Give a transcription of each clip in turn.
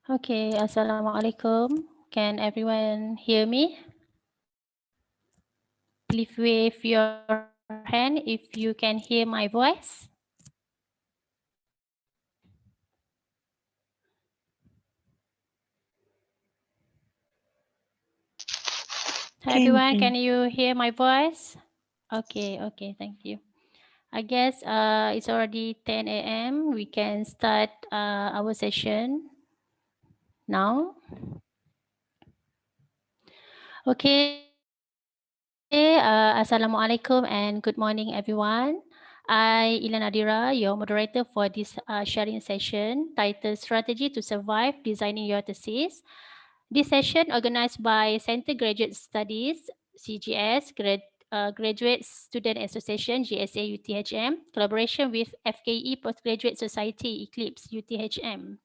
Okay, Assalamualaikum. Can everyone hear me? Please wave your hand if you can hear my voice. Everyone, Can. can you hear my voice? Okay, thank you. I guess it's already 10 a.m. We can start our session now. Okay, Assalamualaikum and good morning, everyone. I, Ilan Adira, your moderator for this sharing session titled Strategy to Survive Designing Your Thesis. This session organized by Center Graduate Studies, CGS, Graduate Student Association, GSA UTHM, collaboration with FKE Postgraduate Society, EECLIPS, UTHM.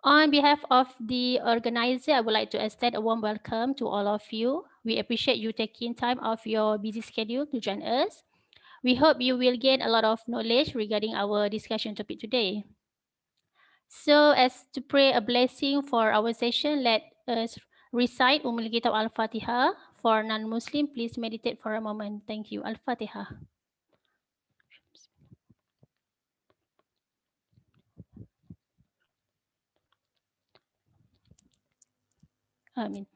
On behalf of the organizer, I would like to extend a warm welcome to all of you. We appreciate you taking time off your busy schedule to join us. We hope you will gain a lot of knowledge regarding our discussion topic today. So, as to pray a blessing for our session, let us recite Kitab Al-Fatihah. For non-Muslim, please meditate for a moment. Thank you. Al-Fatihah. Amin.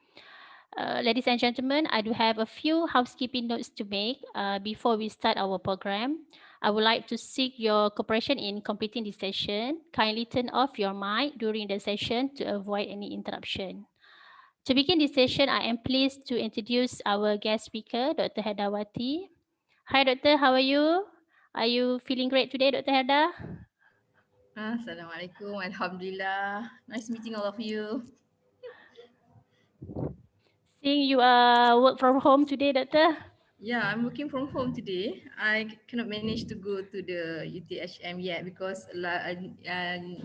Ladies and gentlemen, I do have a few housekeeping notes to make before we start our program. I would like to seek your cooperation in completing this session. Kindly turn off your mic during the session to avoid any interruption. To begin this session, I am pleased to introduce our guest speaker, Dr. Herdawatie. Hi, Doctor. How are you? Are you feeling great today, Dr. Herda? Assalamualaikum. Alhamdulillah. Nice meeting all of you. Seeing you work from home today, Doctor. Yeah, I'm working from home today. I cannot manage to go to the UTHM yet because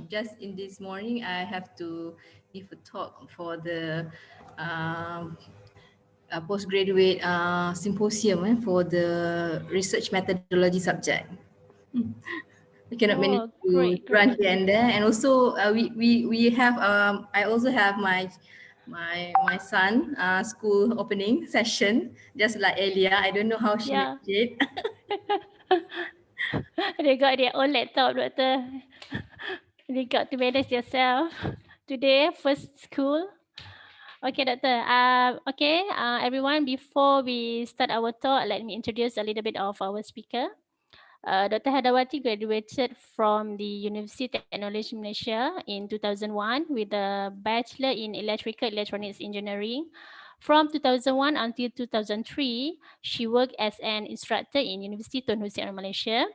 just in this morning I have to give a talk for the um, postgraduate symposium for the research methodology subject. I cannot manage Oh, to great, run great. here and there, and also we have I also have my son school opening session just like Elia. I don't know how she Yeah. managed it. They got their own laptop, Doctor. They got to manage yourself. Today, first school. Okay, Doctor. Everyone, before we start our talk, let me introduce a little bit of our speaker. Dr. Herdawatie graduated from the Universiti Technology Malaysia in 2001 with a Bachelor in Electrical Electronics Engineering. From 2001 until 2003, she worked as an instructor in Universiti Tun Hussein, Malaysia.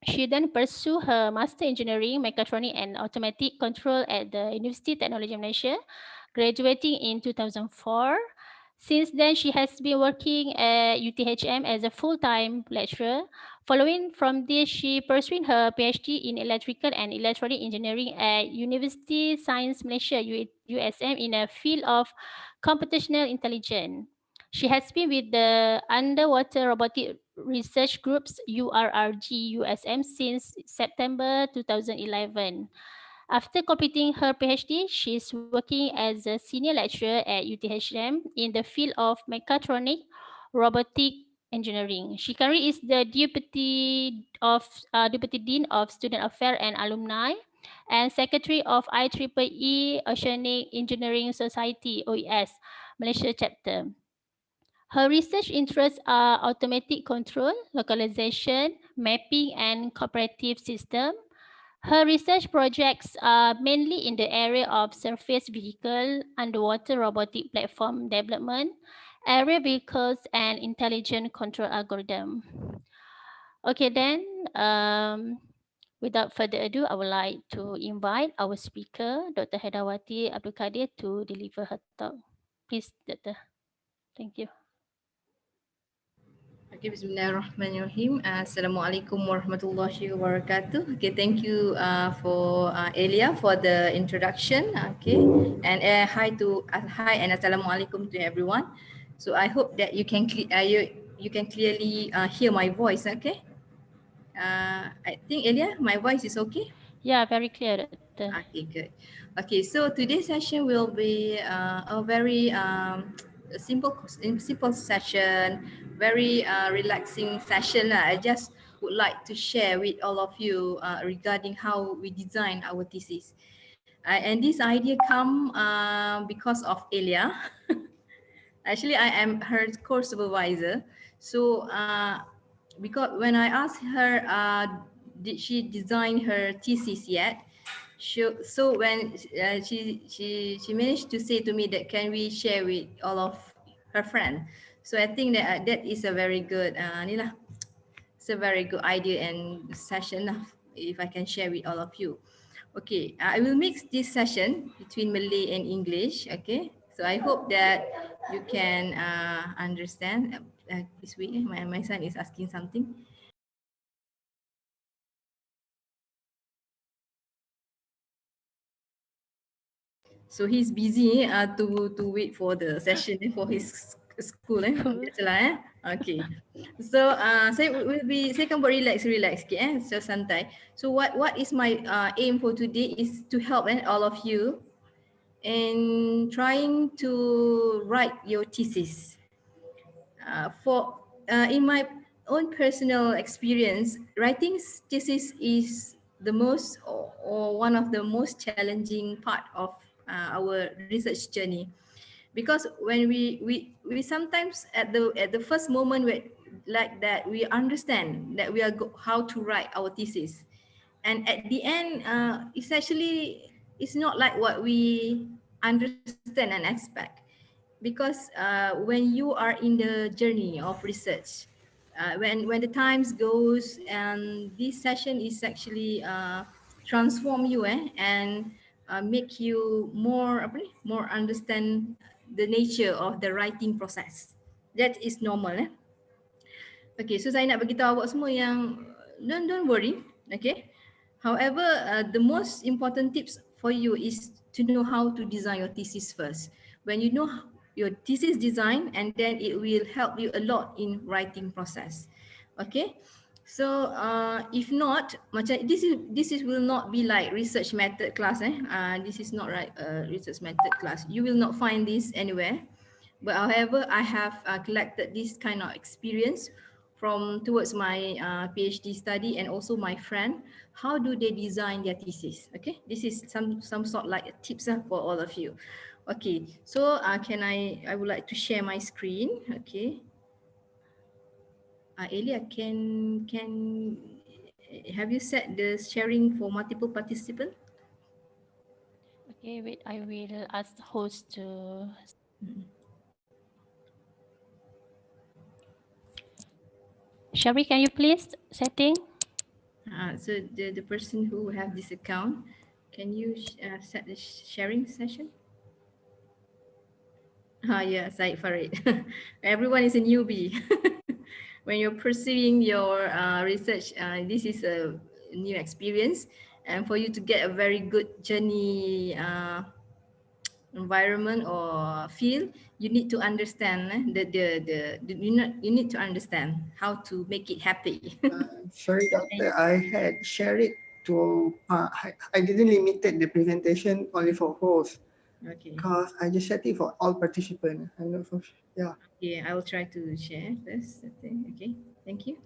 She then pursued her Master Engineering Mechatronic and Automatic Control at the Universiti Technology Malaysia, graduating in 2004. Since then, she has been working at UTHM as a full-time lecturer. Following from this, she pursued her PhD in Electrical and Electronic Engineering at University Science Malaysia, USM, in a field of computational intelligence. She has been with the Underwater Robotic Research Group's URRG USM since September 2011. After completing her PhD, she is working as a senior lecturer at UTHM in the field of mechatronic robotic engineering. She currently is the Deputy Dean of Student Affairs and Alumni and Secretary of IEEE Oceanic Engineering Society OES Malaysia chapter. Her research interests are automatic control, localization, mapping, and cooperative system. Her research projects are mainly in the area of surface vehicle, underwater robotic platform development, area vehicles, and intelligent control algorithm. Okay, then, without further ado, I would like to invite our speaker, Dr. Herdawatie Abd Kadir, to deliver her talk. Please, Doctor. Thank you. Okay, Bismillahirrahmanirrahim. Assalamualaikum warahmatullahi wabarakatuh. Okay, thank you for Elia for the introduction. Okay, and hi and assalamualaikum to everyone. So I hope that you can clearly hear my voice. Okay, I think Elia, my voice is okay. Yeah, very clear, Doctor. Okay, good. Okay, so today's session will be a very simple session, very relaxing session. I just would like to share with all of you regarding how we design our thesis. And this idea come because of Elia. Actually, I am her course supervisor. So, because when I asked her, did she design her thesis yet? So when she managed to say to me that can we share with all of her friends. So I think that that is a very good, ni lah, it's a very good idea and session lah, if I can share with all of you. Okay, I will mix this session between Malay and English. Okay, so I hope that you can understand. This week, my son is asking something. So he's busy to wait for the session for his school biasalah Okay. So saya akan buat relax sikit so santai. So what is my aim for today is to help all of you in trying to write your thesis. For in my own personal experience, writing thesis is the most or one of the most challenging part of our research journey, because when we sometimes at the first moment like that we understand that we are how to write our thesis, and at the end it's actually it's not like what we understand and expect, because when you are in the journey of research, when the times goes and this session is actually transform you and make you more more understand the nature of the writing process. That is normal. Okay, so saya nak bagi tahu awak semua yang don't worry, okay. However, the most important tips for you is to know how to design your thesis first. When you know your thesis design, and then it will help you a lot in writing process. Okay. So if not, macam this is will not be like research method class. This is not right research method class. You will not find this anywhere. But however, I have collected this kind of experience from towards my PhD study and also my friend. How do they design their thesis? Okay, this is some sort like tips for all of you. Okay, so I would like to share my screen. Okay, Elia, can have you set the sharing for multiple participants? Okay, wait, I will ask the host to. Sherry, can you please setting? So the person who have this account, can you set the sharing session? Yeah, Said Farid. Everyone is a newbie. When you're pursuing your research, this is a new experience, and for you to get a very good journey environment or feel, you need to understand you need to understand how to make it happy. Sorry, doctor, I had shared it to, I didn't limited the presentation only for hosts Okay. because I just set it for all participants. I'm not for, yeah. Okay, I will try to share this. Okay, thank you.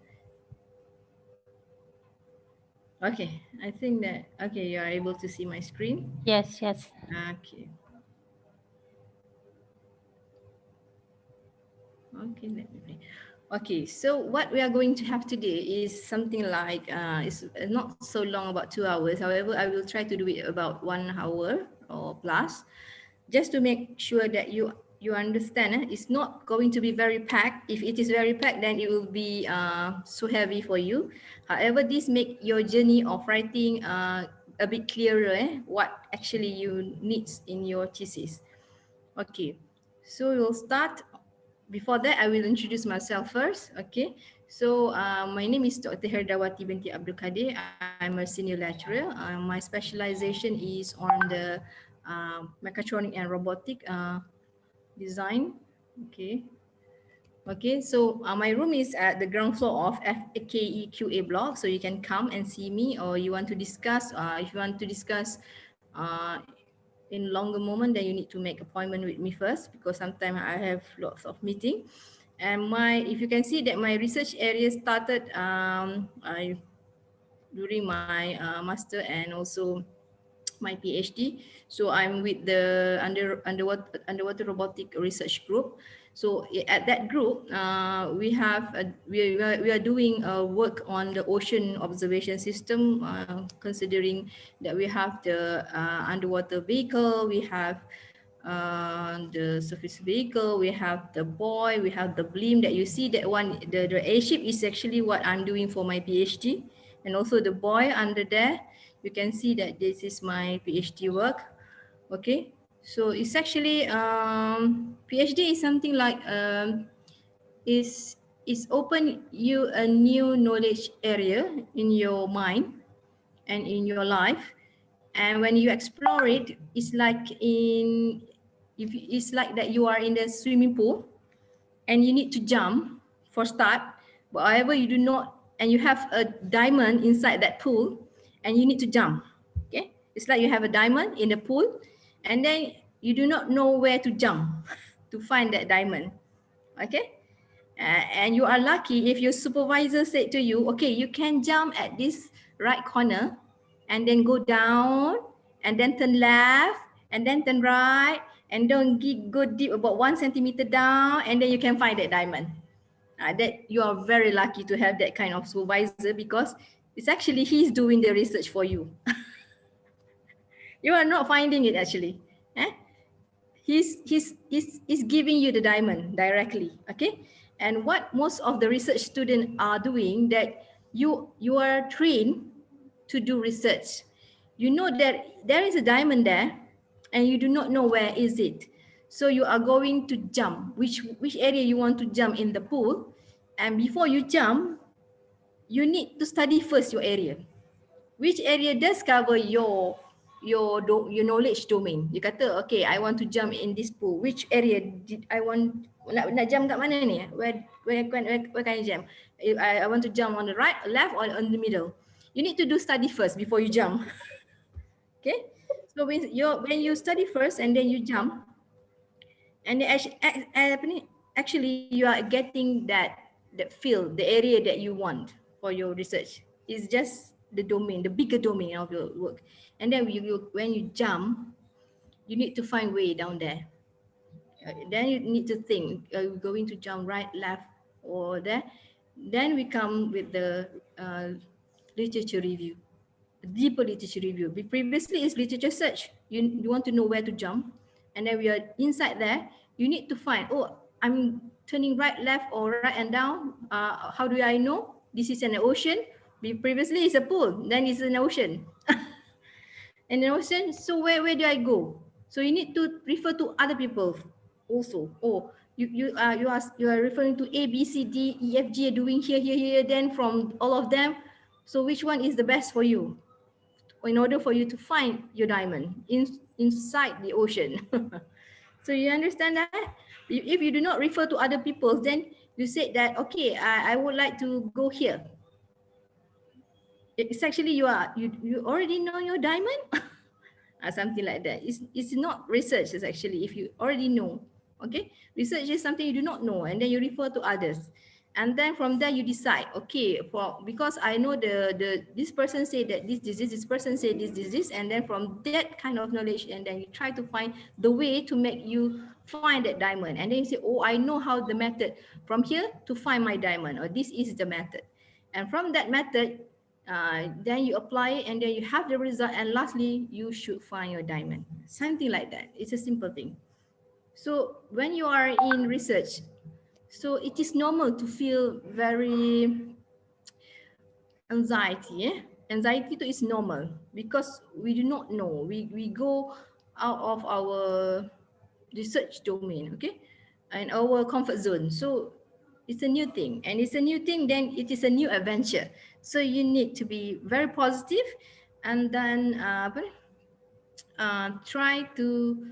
Okay, I think that, okay, you are able to see my screen. Yes, yes. Okay. Okay, let me play. Okay, so what we are going to have today is something like, it's not so long, about 2 hours. However, I will try to do it about 1 hour or plus, just to make sure that you understand. It's not going to be very packed. If it is very packed, then it will be so heavy for you. However, this make your journey of writing a bit clearer, what actually you need in your thesis. Okay, so we'll start. Before that, I will introduce myself first. Okay, so my name is Dr. Herdawatie Abd Kadir. I'm a senior lecturer. My specialization is on the mechatronic and robotic design. Okay, Okay, so my room is at the ground floor of FKEQA block, so you can come and see me, or you want to discuss. If you want to discuss in longer moment, then you need to make appointment with me first, because sometimes I have lots of meeting. And if you can see that my research area started during my master and also my PhD. So I'm with the underwater robotic research group. So at that group, we are doing work on the ocean observation system, considering that we have the underwater vehicle, we have the surface vehicle, we have the buoy, we have the beam that you see. That one, the airship is actually what I'm doing for my PhD, and also the buoy under there. You can see that this is my PhD work. Okay, so it's actually PhD is something like is open you a new knowledge area in your mind and in your life. And when you explore it, it's like it's like that you are in the swimming pool and you need to jump for start. But however, you do not, and you have a diamond inside that pool, and you need to jump. Okay, it's like you have a diamond in the pool, and then you do not know where to jump to find that diamond. Okay, and you are lucky if your supervisor said to you, okay, you can jump at this right corner and then go down and then turn left and then turn right and don't go deep about 1 centimeter down, and then you can find that diamond. That you are very lucky to have that kind of supervisor, because it's actually he's doing the research for you. You are not finding it actually. Eh? He's giving you the diamond directly. Okay, and what most of the research students are doing, that you are trained to do research. You know that there is a diamond there and you do not know where is it, so you are going to jump which area you want to jump in the pool. And before you jump, you need to study first your area, which area does cover your knowledge domain. You kata, okay, I want to jump in this pool. Which area did I want, nak jump kat mana ni? Where can I jump? I want to jump on the right, left, or on the middle. You need to do study first before you jump. Okay? So when you study first and then you jump, and then actually you are getting that field, the area that you want for your research. It's just the domain, the bigger domain of your work. And then when you jump, you need to find way down there. Then you need to think, are you going to jump right, left, or there? Then we come with the literature review, deeper literature review. Previously is literature search. You want to know where to jump, and then we are inside there. You need to find, oh, I'm turning right, left, or right and down. How do I know? This is an ocean. Previously it's a pool, then it's an ocean. And an ocean, so where do I go? So you need to refer to other people also. Oh, you are referring to A, B, C, D, E, F, G, doing here. Then from all of them, so which one is the best for you, in order for you to find your diamond inside the ocean? So you understand that? If you do not refer to other people, then you said that, okay, I would like to go here. It's actually you already know your diamond. Something like that. It's not research. It's actually, if you already know. Okay, research is something you do not know, and then you refer to others, and then from there you decide, okay, because I know this person said that this person said this, and then from that kind of knowledge, and then you try to find the way to make you find that diamond. And then you say, oh, I know how the method from here to find my diamond, or this is the method. And from that method, then you apply it, and then you have the result, and lastly you should find your diamond. Something like that. It's a simple thing. So when you are in research, so it is normal to feel very anxiety. Anxiety too is normal, because we do not know. We go out of our research domain, okay, and our comfort zone. So it's a new thing, and it's a new thing, then it is a new adventure. So you need to be very positive, and then try to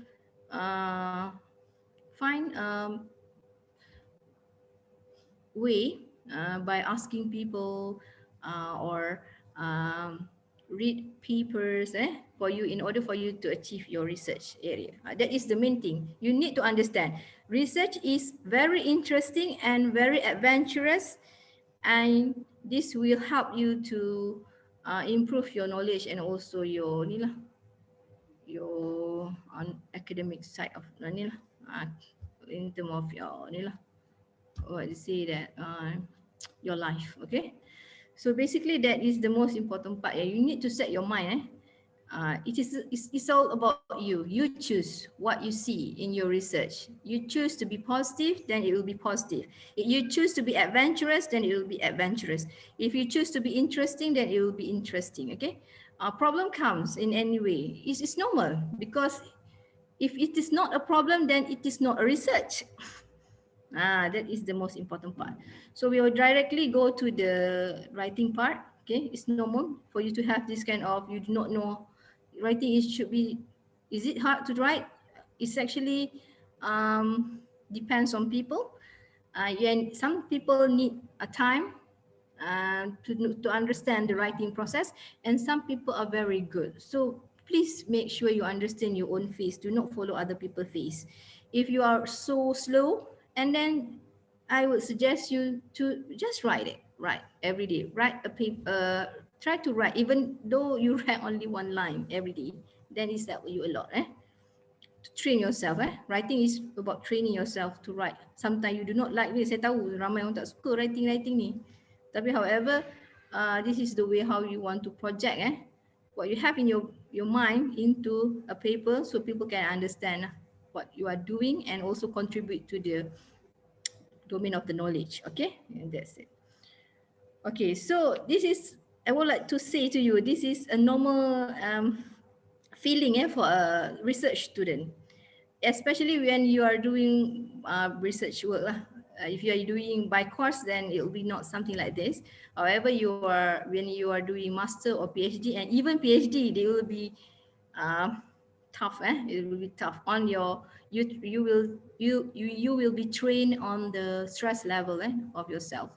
uh, find way by asking people or read papers for you in order for you to achieve your research area. That is the main thing. You need to understand research is very interesting and very adventurous, and this will help you to improve your knowledge and also your ni lah, your academic side of ni lah, in term of your ni lah, what you say that your life. Okay, so basically that is the most important part. You need to set your mind. It's all about you. You choose what you see in your research. You choose to be positive, then it will be positive. If you choose to be adventurous, then it will be adventurous. If you choose to be interesting, then it will be interesting. Okay, problem comes in any way. It's normal, because if it is not a problem, then it is not a research. That is the most important part. So we will directly go to the writing part. Okay, it's normal for you to have this kind of, you do not know writing should be, is it hard to write? It's actually depends on people. And some people need a time to understand the writing process, and some people are very good. So please make sure you understand your own pace. Do not follow other people's pace. If you are so slow, and then I would suggest you to just write every day. Write a paper. Try to write, even though you write only one line every day. Then it's help you a lot. To train yourself. Writing is about training yourself to write. Sometimes you do not like this. Saya tahu ramai orang tak suka writing ni. Tapi however, this is the way how you want to project what you have in your mind into a paper, so people can understand what you are doing and also contribute to the domain of the knowledge. Okay, and that's it. Okay, so this is, I would like to say to you, this is a normal feeling for a research student, especially when you are doing research work lah. If you are doing by course, then it will be not something like this. However, when you are doing master or PhD, and even PhD, they will be tough. It will be tough on your, you will be trained on the stress level of yourself.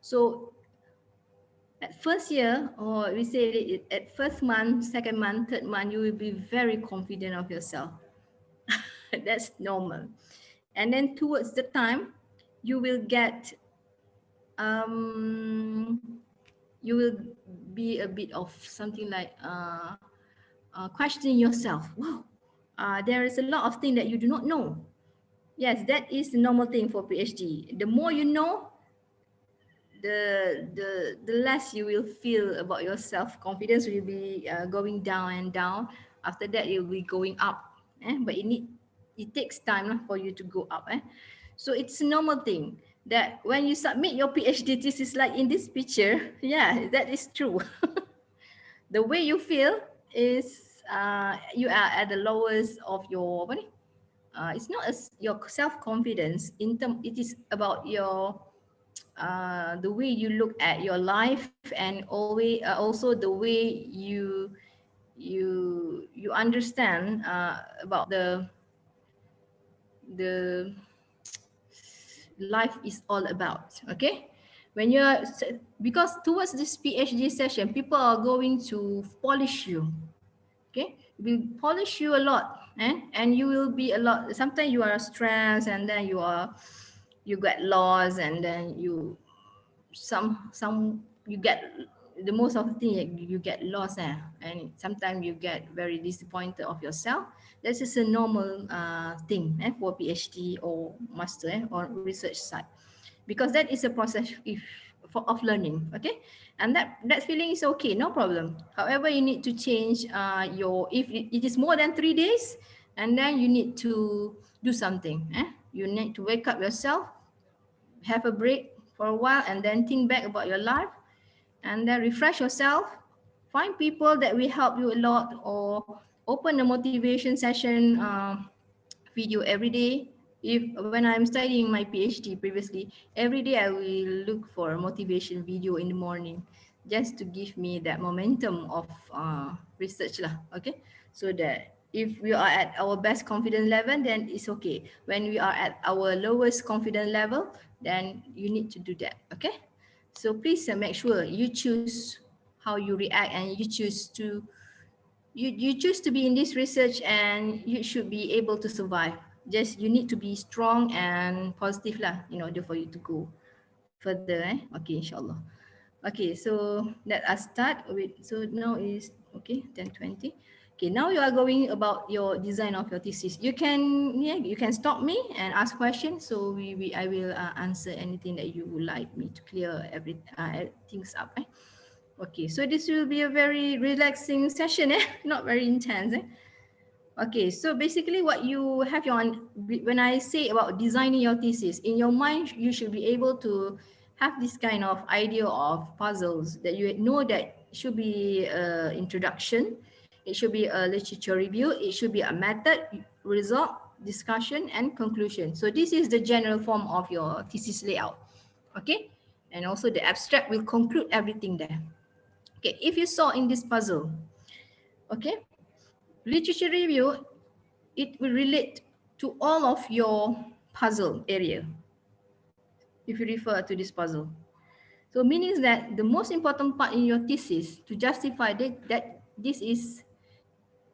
So at first year, or we say it, at first month, second month, third month, you will be very confident of yourself. That's normal. And then towards the time, you will get, you will be a bit of something like questioning yourself. Wow, there is a lot of things that you do not know. Yes, that is the normal thing for PhD. The more you know, the less you will feel about your self-confidence will be going down and down. After that, it will be going up. But it takes time for you to go up. So it's a normal thing that when you submit your PhD thesis, like in this picture, yeah, that is true. The way you feel is you are at the lowest of your it's not as your self-confidence in term, it is about your the way you look at your life, and always also the way you understand about the life is all about. Okay, when you are, because towards this PhD session, people are going to polish you. Okay, will polish you a lot, and you will be a lot. Sometimes you are stressed, and then you get lost, and then you you get, the most of the thing you get lost, and sometimes you get very disappointed of yourself. This is a normal thing for PhD or master or research side, because that is a process of learning. Okay, and that feeling is okay, no problem. However, you need to change your, if it is more than 3 days, and then you need to do something. You need to wake up yourself, have a break for a while, and then think back about your life, and then refresh yourself. Find people that will help you a lot, or open a motivation session video every day. If when I'm studying my PhD previously, every day I will look for a motivation video in the morning, just to give me that momentum of research lah. Okay, so that If we are at our best confidence level, then it's okay. When we are at our lowest confidence level, then you need to do that. Okay. So please make sure you choose how you react, and you choose to you choose to be in this research, and you should be able to survive. Just you need to be strong and positive lah in order for you to go further. Okay, inshallah. Okay, so let us start with, so now is okay 10:20. Okay, now you are going about your design of your thesis. You can, yeah, you can stop me and ask questions. So I will answer anything that you would like me to clear things up. Okay, so this will be a very relaxing session, not very intense. Okay, so basically what you have when I say about designing your thesis, in your mind, you should be able to have this kind of idea of puzzles that you know that should be introduction, it should be a literature review, it should be a method, result, discussion, and conclusion. So this is the general form of your thesis layout. Okay, and also the abstract will conclude everything there. Okay, if you saw in this puzzle, okay, literature review, it will relate to all of your puzzle area if you refer to this puzzle. So meaning that the most important part in your thesis to justify that this is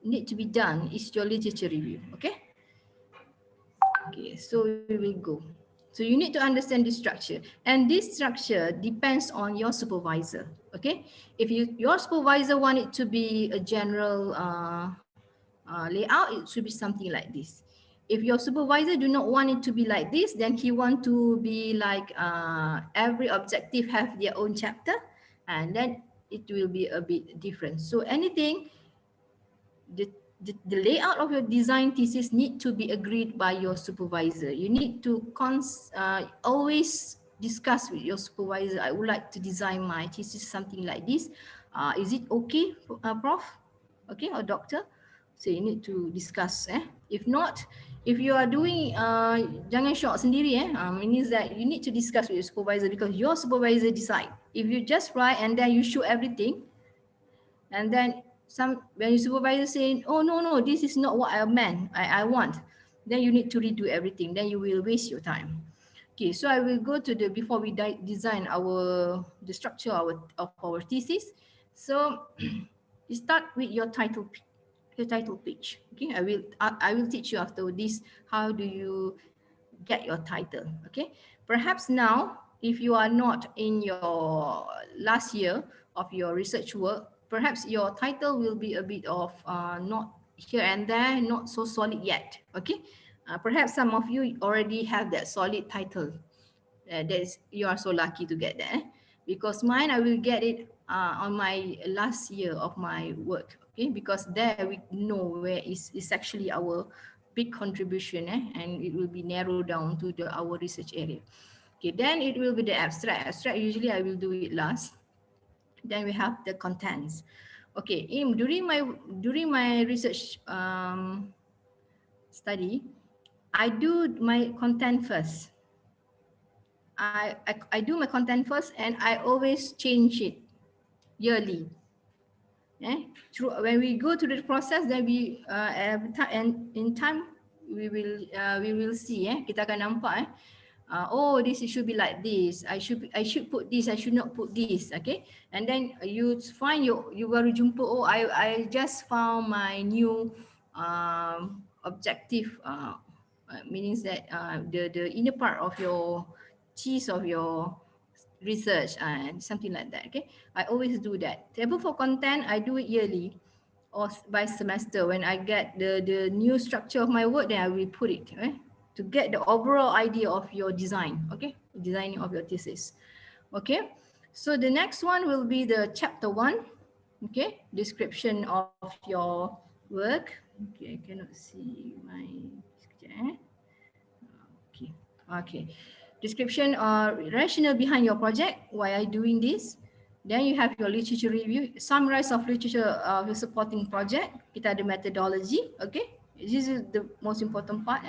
need to be done is your literature review. Okay. Okay, so we will go. So you need to understand this structure, and this structure depends on your supervisor. Okay, if your supervisor want it to be a general layout, it should be something like this. If your supervisor do not want it to be like this, then he want to be like every objective have their own chapter, and then it will be a bit different. So anything, the layout of your design thesis need to be agreed by your supervisor. You need to always discuss with your supervisor. I would like to design my thesis something like this. Is it okay, Prof? Okay, or doctor? So you need to discuss. If not, if you are doing, jangan shock sendiri. Means that you need to discuss with your supervisor, because your supervisor decide. If you just write and then you show everything, and then when your supervisor saying, oh no, this is not what I meant, I want, then you need to redo everything, then you will waste your time. Okay, so I will go to before we design the structure of our thesis. So you start with your title page. Okay, I will teach you after this how do you get your title. Okay, perhaps now if you are not in your last year of your research work, perhaps your title will be a bit of not here and there, not so solid yet. Okay, perhaps some of you already have that solid title. You are so lucky to get that, because mine, I will get it on my last year of my work. Okay, because there we know where is actually our big contribution, and it will be narrowed down to our research area. Okay, then it will be the abstract. Usually I will do it last. Then we have the contents. Okay, during my research study, I do my content first. I do my content first, and I always change it yearly. When we go through the process, then we every time, and in time we will see. Kita akan nampak. Oh, this should be like this. I should put this. I should not put this. Okay, and then you find you baru jumpa. Oh, I just found my new objective. Meaning that the inner part of your cheese of your research and something like that. Okay, I always do that. Table for content, I do it yearly or by semester. When I get the new structure of my work, then I will put it to get the overall idea of your design. Okay, designing of your thesis. Okay, so the next one will be the chapter 1. Okay, description of your work. Okay, I cannot see my okay. Description or rationale behind your project, why are you doing this. Then you have your literature review, summarize of literature of your supporting project. Kita ada methodology. Okay, this is the most important part.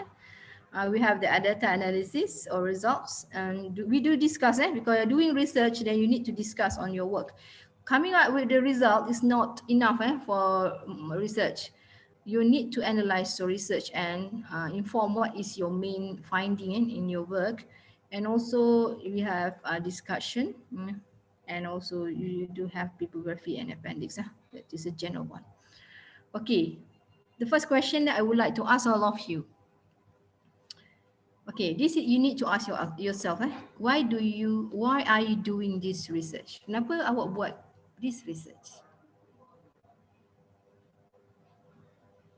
We have the data analysis or results, and we do discuss because you're doing research, then you need to discuss on your work. Coming up with the result is not enough for research. you need to analyze your research and inform what is your main finding in your work. And also we have a discussion, and also you do have bibliography and appendix. That is a general one. Okay, the first question that I would like to ask all of you. Okay, this is, you need to ask yourself, why are you doing this research? Kenapa awak buat this research?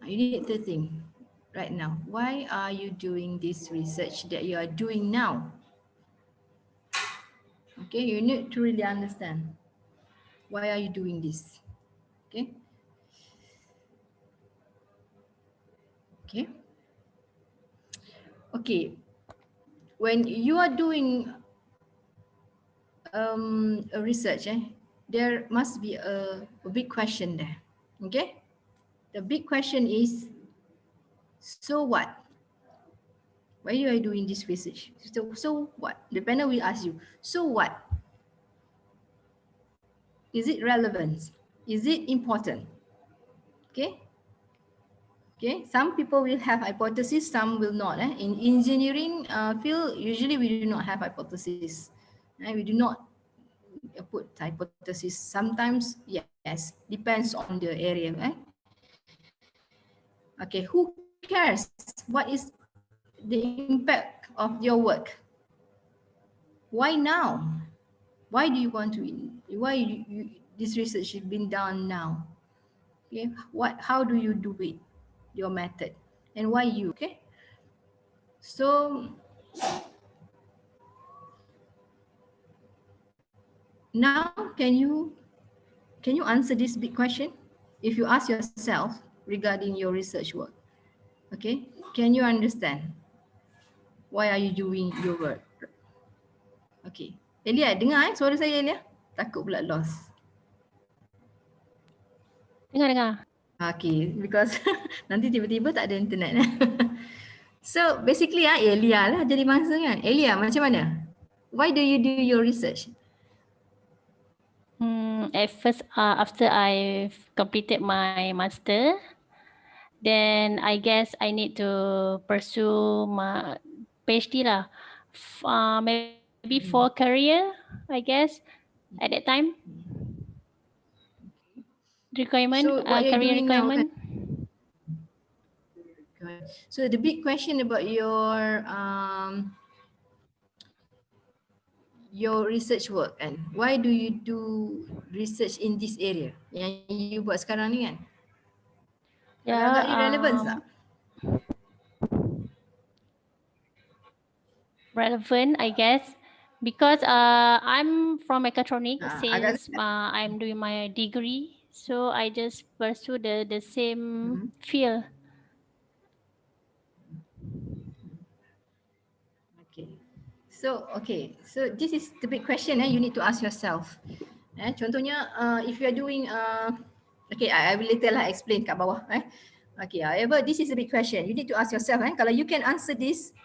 You need to think right now. Why are you doing this research that you are doing now? Okay, you need to really understand. Why are you doing this? Okay. Okay. Okay. When you are doing a research, there must be a big question there. Okay. The big question is, so what? Why you are doing this research? So what? The panel will ask you, so what? Is it relevant? Is it important? Okay. Okay, some people will have hypothesis, some will not. In engineering field, usually we do not have hypothesis. We do not put hypothesis. Sometimes, yes, depends on the area. Okay, who cares? What is the impact of your work? Why now? Why do you want to? This research has been done now? Okay, how do you do it? Your method, and why you? Okay. So now can you answer this big question? If you ask yourself regarding your research work, okay, can you understand why are you doing your work? Okay, Elia, dengar suara saya, Elia? Takut pula lost. Dengar. Okay, because nanti tiba-tiba tak ada internet. So basically Elia lah jadi mangsa kan. Elia, macam mana? Why do you do your research? At first, after I've completed my master, then I guess I need to pursue my PhD lah. Maybe for career, I guess, at that time. Requirement, So what you're career doing now, requirement. So the big question about your research work, and why do you do research in this area yang you buat sekarang ni kan? Agak-agak irrelevant tak? Relevant, I guess, because I'm from mechatronics since I'm doing my degree, so I just pursue the same field. So this is the big question you need to ask yourself. Contohnya if you are doing okay, I will later lah explain kat bawah. Okay, however, this is a big question. You need to ask yourself. Kalau you can answer this,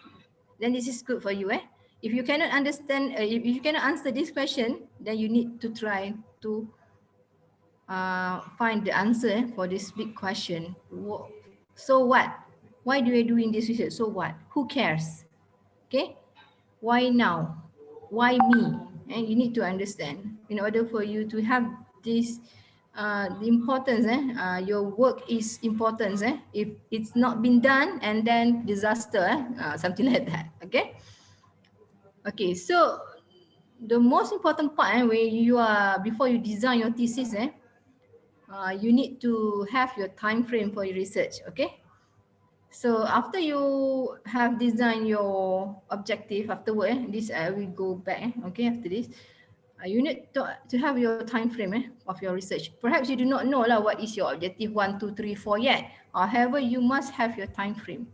then this is good for you. If you cannot understand, if you cannot answer this question, then you need to try to find the answer for this big question. So what? Why do you doing this research? So what? Who cares? Okay. Why now? Why me? And you need to understand in order for you to have this the importance. Your work is important. If it's not been done, and then disaster. Something like that. Okay. Okay. So the most important part when you are before you design your thesis, you need to have your time frame for your research. Okay. So after you have designed your objective afterward, this I will go back. Okay, after this, you need to have your time frame of your research. Perhaps you do not know what is your objective 1, 2, 3, 4 yet. However, you must have your time frame.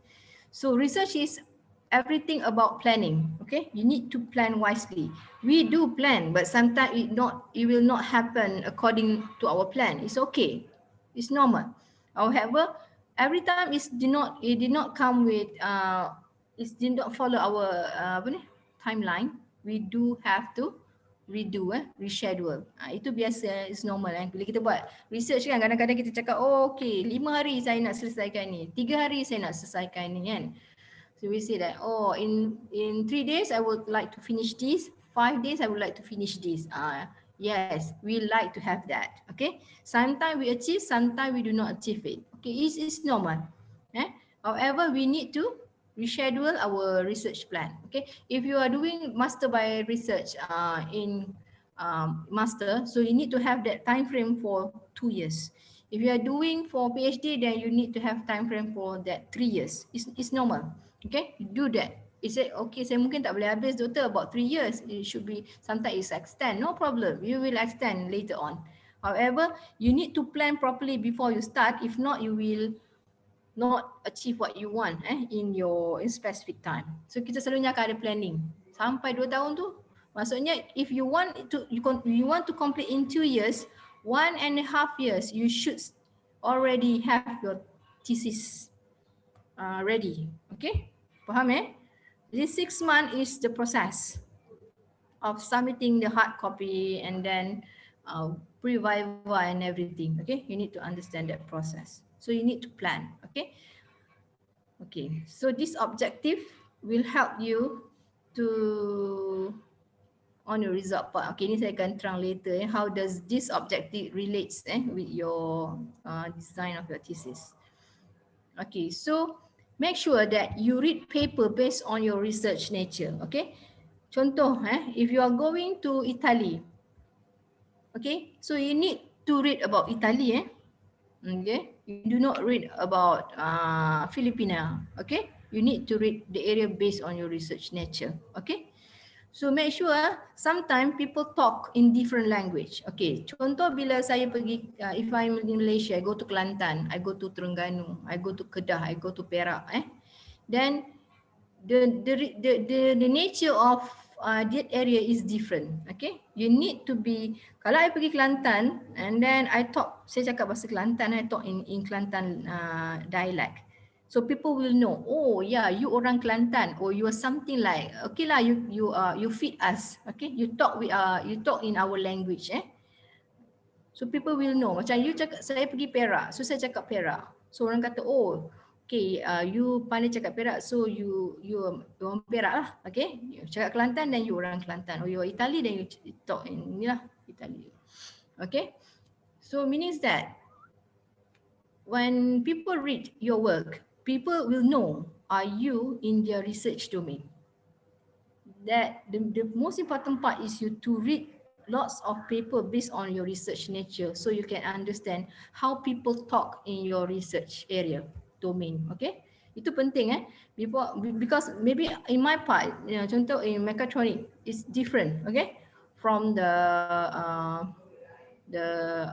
So research is everything about planning. Okay, you need to plan wisely. We do plan, but sometimes it will not happen according to our plan. It's okay. It's normal. However, every time it did not come with it did not follow our timeline. We do have to reschedule. Itu biasa, is normal Bila kita buat research kan, kadang-kadang kita cakap, oh okay, 5 hari saya nak selesaikan ni, 3 hari saya nak selesaikan ni kan. So we say that, oh in 3 days I would like to finish this, 5 days I would like to finish this. Yes, we like to have that. Okay, sometimes we achieve, sometimes we do not achieve it. Okay, it's normal. However, we need to reschedule our research plan. Okay, if you are doing master by research in master, so you need to have that time frame for 2 years. If you are doing for PhD, then you need to have time frame for that 3 years. It's normal. Okay, do that. He said, okay, saya mungkin tak boleh habis doktor about 3 years. It should be, sometimes it's extend. No problem. You will extend later on. However, you need to plan properly before you start. If not, you will not achieve what you want in specific time. So kita selalunya akan ada planning. Sampai 2 tahun tu, maksudnya if you want to complete in 2 years, 1.5 years, you should already have your thesis ready. Okay? Faham This 6 months is the process of submitting the hard copy and then pre-viva and everything. Okay, you need to understand that process. So you need to plan. Okay. So this objective will help you to on your result part. Okay, ini saya akan terang later. How does this objective relates with your design of your thesis? Okay, so make sure that you read paper based on your research nature. Okay, contoh if you are going to Italy, okay, so you need to read about Italy. Okay, you do not read about Filipina. Okay, you need to read the area based on your research nature. Okay, so make sure sometimes people talk in different language. Okay, contoh bila saya pergi, if I'm in Malaysia, I go to Kelantan, I go to Terengganu, I go to Kedah, I go to Perak. Then the nature of that area is different. Okay, you need to be, kalau I pergi Kelantan and then I talk, saya cakap bahasa Kelantan, I talk in Kelantan dialect. So people will know, oh yeah, you orang Kelantan, or you are something like, okay lah, you fit us. Okay, you talk in our language. So people will know. Macam you cakap, saya pergi Perak, so saya cakap Perak. So orang kata, oh, okay, you pandai cakap Perak, so you orang Perak lah. Okay, you cakap Kelantan, then you orang Kelantan. Or you are Italy, then you talk in inilah Italy. Okay, so means that when people read your work, people will know, are you in their research domain? That the most important part is you to read lots of paper based on your research nature, so you can understand how people talk in your research area domain. Okay, itu penting because maybe in my part, contoh in mechatronic is different. Okay, from the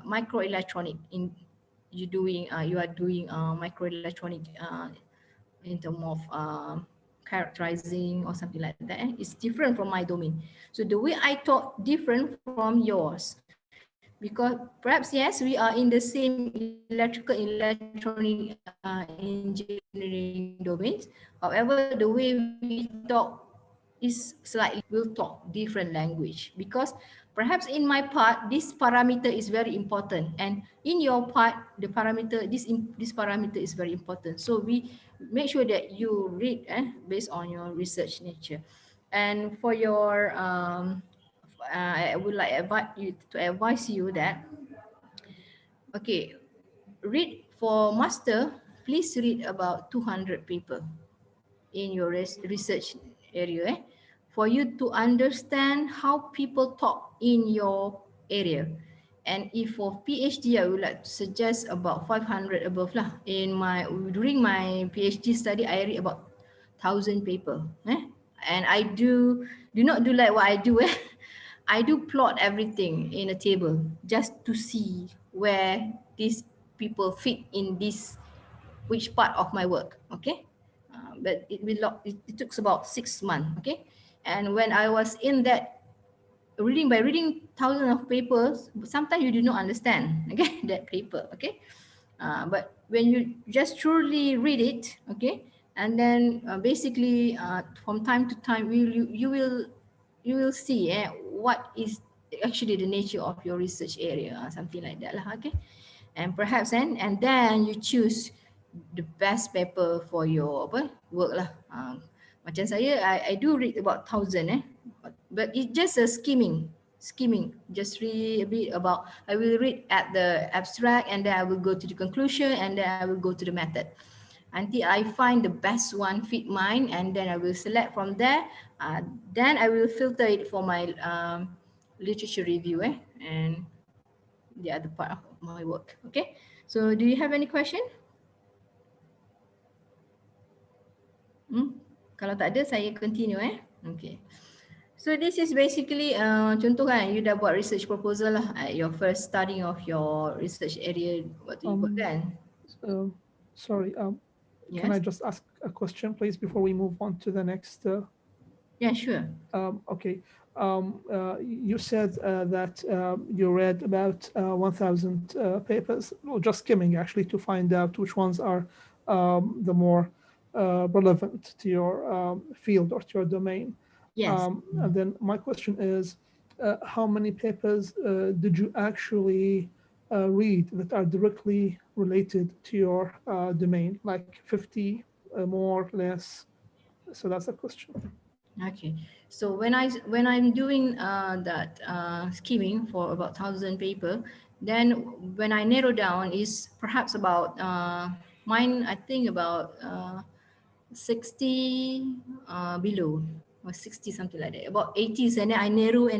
microelectronic in you are doing microelectronic in terms of characterizing or something like that. It's different from my domain. So the way I talk different from yours, because perhaps yes, we are in the same electrical electronic engineering domains. However, the way we talk is slightly, will talk different language, because perhaps in my part this parameter is very important, and in your part the parameter, this parameter is very important. So we make sure that you read based on your research nature. And for your I would like advise you that, okay, read for master, please read about 200 paper in your research area for you to understand how people talk in your area. And if for PhD, I would like to suggest about 500 above lah. During my PhD study, I read about 1,000 paper. And I do not do like what I do. I do plot everything in a table just to see where these people fit in this, which part of my work. Okay. But it took about 6 months. Okay. And when I was in that reading thousands of papers, sometimes you do not understand, okay, that paper. Okay. But when you just truly read it, okay, and then basically from time to time you will you will see what is actually the nature of your research area, something like that lah. Okay, and perhaps and then you choose the best paper for your work lah. Macam saya, I do read about 1,000 but it's just a skimming, just read a bit about. I will read at the abstract and then I will go to the conclusion and then I will go to the method until I find the best one fit mine, and then I will select from there. Then I will filter it for my literature review and the other part of my work. Okay, so do you have any question? Kalau tak ada, saya continue Okay. So this is basically contoh kan, you dah buat research proposal lah at your first starting of your research area waktu you buat kan. Sorry, can I just ask a question, please, before we move on to the next? Yeah, sure. Okay. You said that you read about 1,000 papers, well, just skimming actually, to find out which ones are the more relevant to your field or to your domain. Yes. And then my question is, how many papers did you actually read that are directly related to your domain, like 50, more, less? So that's the question. Okay, so when I'm doing that skimming for about 1,000 paper, then when I narrow down is perhaps about mine, I think about 60 below, or 60 something like that, about 80s, and then I narrow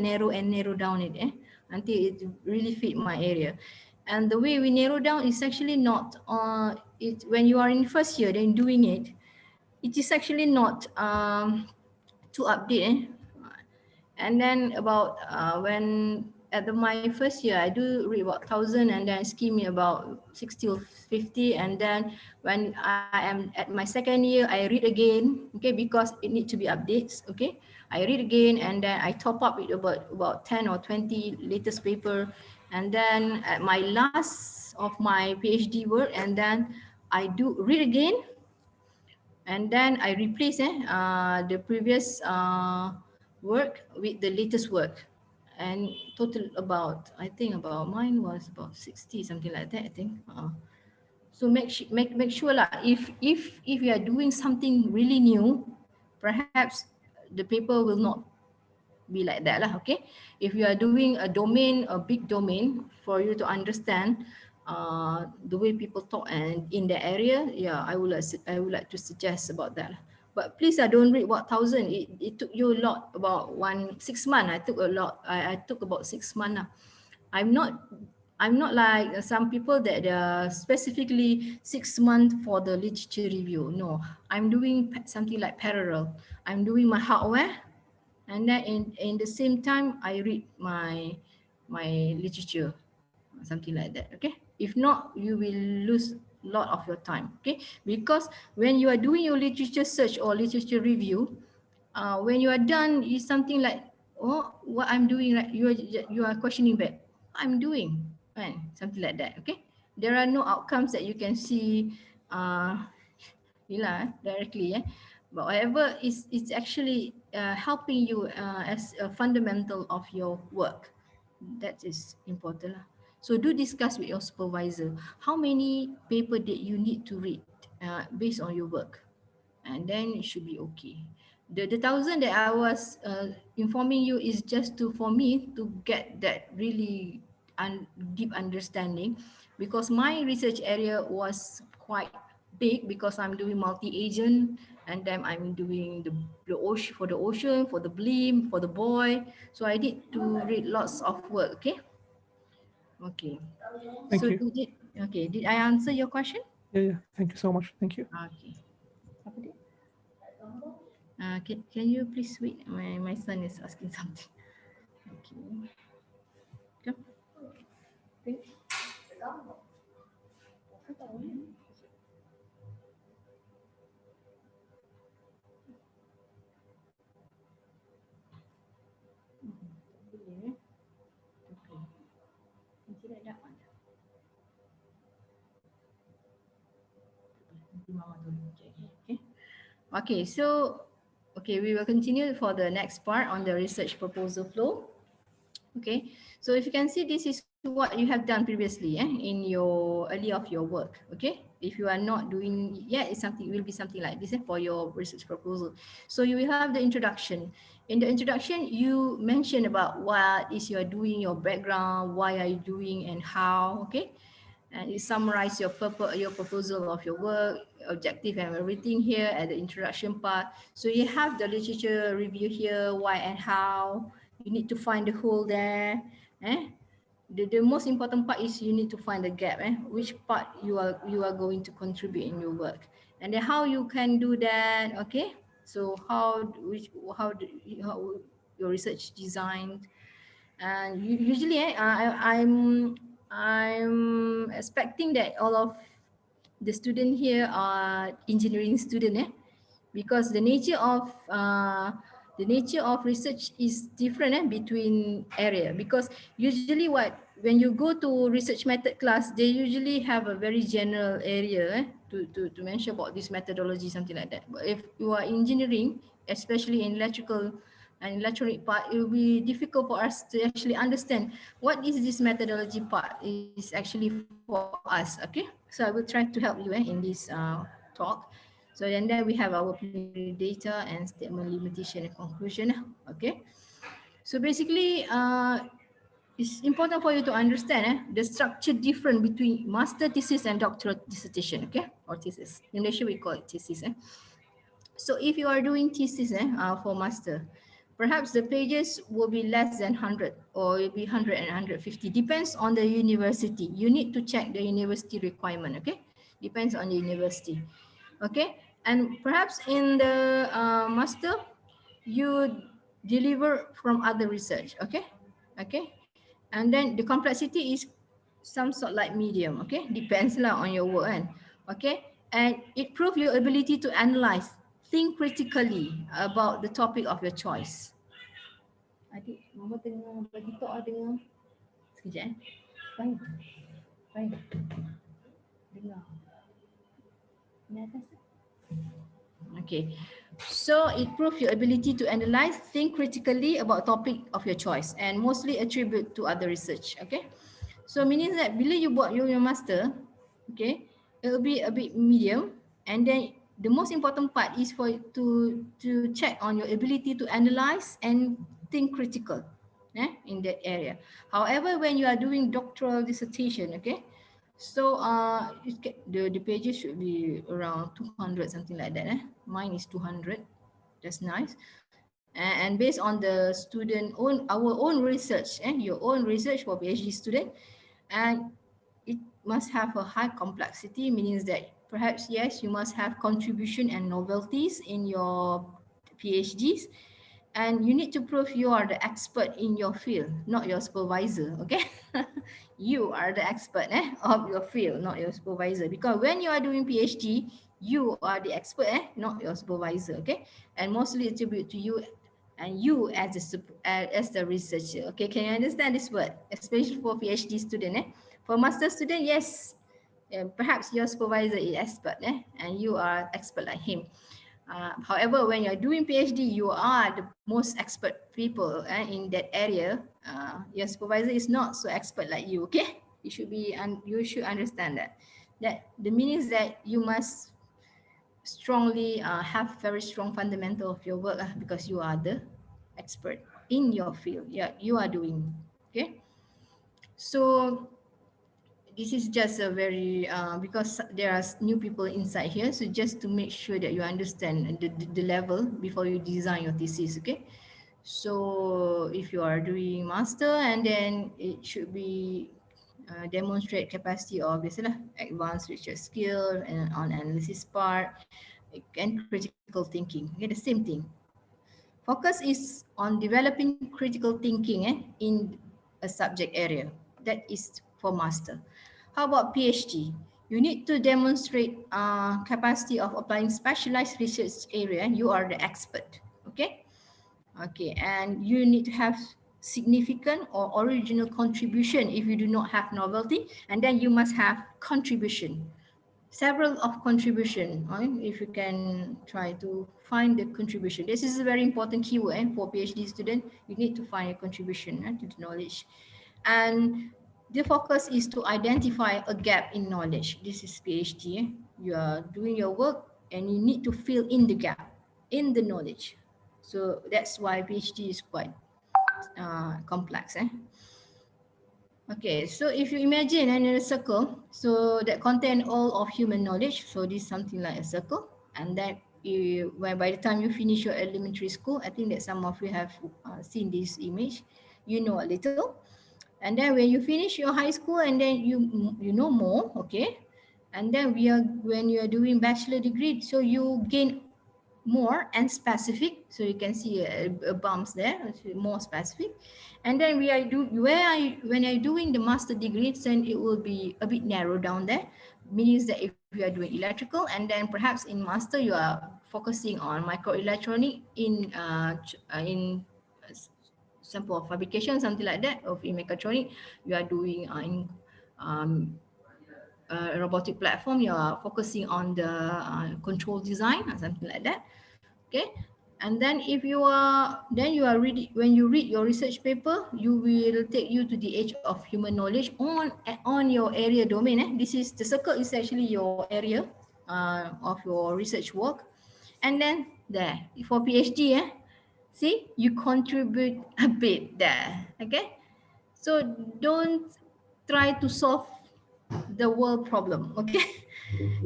down it until it really fit my area. And the way we narrow down is actually not it when you are in first year then doing it, it is actually not to update and then about when at my first year I do read about 1,000 and then skim about 60 or 50, and then when I am at my second year I read again, okay, because it need to be updates. Okay, I read again and then I top up with about 10 or 20 latest paper, and then at my last of my PhD work and then I do read again, and then I replace the previous work with the latest work, and total about, I think about mine was about 60 something like that, I think. So make sure lah, if you are doing something really new, perhaps the paper will not be like that lah. Okay, if you are doing a domain, a big domain, for you to understand the way people talk and in the area, yeah, I would like to suggest about that. But please, I don't read what 1,000. It took you a lot, about 6 months. I took a lot. I took about 6 months. I'm not like some people that specifically 6 months for the literature review. No, I'm doing something like parallel. I'm doing my hardware, and then in the same time I read my literature, something like that. Okay, if not you will lose a lot of your time. Okay, because when you are doing your literature search or literature review, when you are done is something like, oh, what I'm doing, right? You are questioning back what I'm doing, right? Something like that. Okay, there are no outcomes that you can see directly, but whatever is, it's actually helping you as a fundamental of your work. That is important. So do discuss with your supervisor how many paper that you need to read based on your work, and then it should be okay. The 1,000 that I was informing you is just for me to get that really deep understanding, because my research area was quite big, because I'm doing multi-agent, and then I'm doing the ocean, for the ocean, for the blimp, for the buoy. So I need to read lots of work. Okay. Okay. Thank you. Did I answer your question? Yeah. Thank you so much. Thank you. Okay. Can you please wait? My son is asking something. Okay. Come. Okay, so Okay, we will continue for the next part on the research proposal flow. Okay, so if you can see, this is what you have done previously in your early of your work. Okay, if you are not doing yet, it's something, it will be something like this for your research proposal. So you will have the introduction. In the introduction, you mention about what is you are doing, your background, why are you doing, and how. Okay, and you summarize your purpose, your proposal of your work, objective, and everything here at the introduction part. So you have the literature review here, why and how. You need to find the hole there. The most important part is you need to find the gap, which part you are going to contribute in your work, and then how you can do that. Okay, so how your research designed. And usually I'm expecting that all of the student here are engineering student, because the nature of research is different between area. Because usually when you go to research method class, they usually have a very general area to mention about this methodology, something like that. But if you are engineering, especially in electrical and electronic part, it will be difficult for us to actually understand what is this methodology part is actually for us. Okay, so I will try to help you in this talk. So then we have our preliminary data and statement limitation and conclusion. Okay, so basically it's important for you to understand the structure different between master thesis and doctoral dissertation. Okay, or thesis. In Malaysia we call it thesis. So if you are doing thesis for master, perhaps the pages will be less than 100, or it will be 100 and 150. Depends on the university. You need to check the university requirement. Okay, depends on the university. Okay, and perhaps in the master, you deliver from other research. Okay, okay, and then the complexity is some sort like medium. Okay, depends lah on your work kan. Okay, and it proves your ability to analyze, think critically about the topic of your choice. Adik, mama tengah bagi talk dengar. Sekejap Fahim. Fahim. Dengar. Ni atas. Okay, so it proves your ability to analyze, think critically about topic of your choice, and mostly attribute to other research. Okay, so meaning that bila you buat your master, okay, it will be a bit medium, and then the most important part is for to check on your ability to analyze and think critical in that area. However, when you are doing doctoral dissertation, okay, so the pages should be around 200, something like that. Mine is 200. That's nice. And based on the student our own research, your own research for PhD student, and it must have a high complexity, meaning that perhaps yes, you must have contribution and novelties in your PhDs, and you need to prove you are the expert in your field, not your supervisor. Okay, you are the expert of your field, not your supervisor. Because when you are doing PhD, you are the expert, not your supervisor. Okay, and mostly attribute to you and you as the researcher. Okay, can you understand this word? Especially for PhD student. For master student, yes, perhaps your supervisor is expert, and you are expert like him. However, when you're doing PhD, you are the most expert people in that area. Your supervisor is not so expert like you. Okay, you should be and you should understand that. That the meaning is that you must strongly have very strong fundamental of your work because you are the expert in your field. Yeah, you are doing. Okay, so this is just a very because there are new people inside here, so just to make sure that you understand the level before you design your thesis. Okay, so if you are doing master, and then it should be demonstrate capacity of advanced research skill and on analysis part and critical thinking. Okay, the same thing. Focus is on developing critical thinking in a subject area. That is for master. How about PhD? You need to demonstrate capacity of applying specialized research area. You are the expert. Okay. Okay, and you need to have significant or original contribution if you do not have novelty, and then you must have contribution. several of contribution. If you can try to find the contribution, this is a very important keyword for PhD student. You need to find a contribution to the knowledge, and the focus is to identify a gap in knowledge. This is PhD. You are doing your work and you need to fill in the gap in the knowledge. So that's why PhD is quite complex. Okay, so if you imagine in a circle, so that contain all of human knowledge, so this is something like a circle, and then when by the time you finish your elementary school, I think that some of you have seen this image, you know a little, and then when you finish your high school, and then you know more, okay, and then when you are doing bachelor degree, so you gain more and specific, so you can see a bumps there, more specific, and then when I doing the master degree, then it will be a bit narrow down there, means that if you are doing electrical, and then perhaps in master you are focusing on microelectronic in sample of fabrication, something like that, of in mechatronic you are doing in um, robotic platform, you are focusing on the control design or something like that. Okay, and then if you are then you are ready, when you read your research paper, you will take you to the edge of human knowledge on your area domain. This is the circle is actually your area of your research work, and then there for PhD, see you contribute a bit there. Okay, so don't try to solve the world problem. Okay,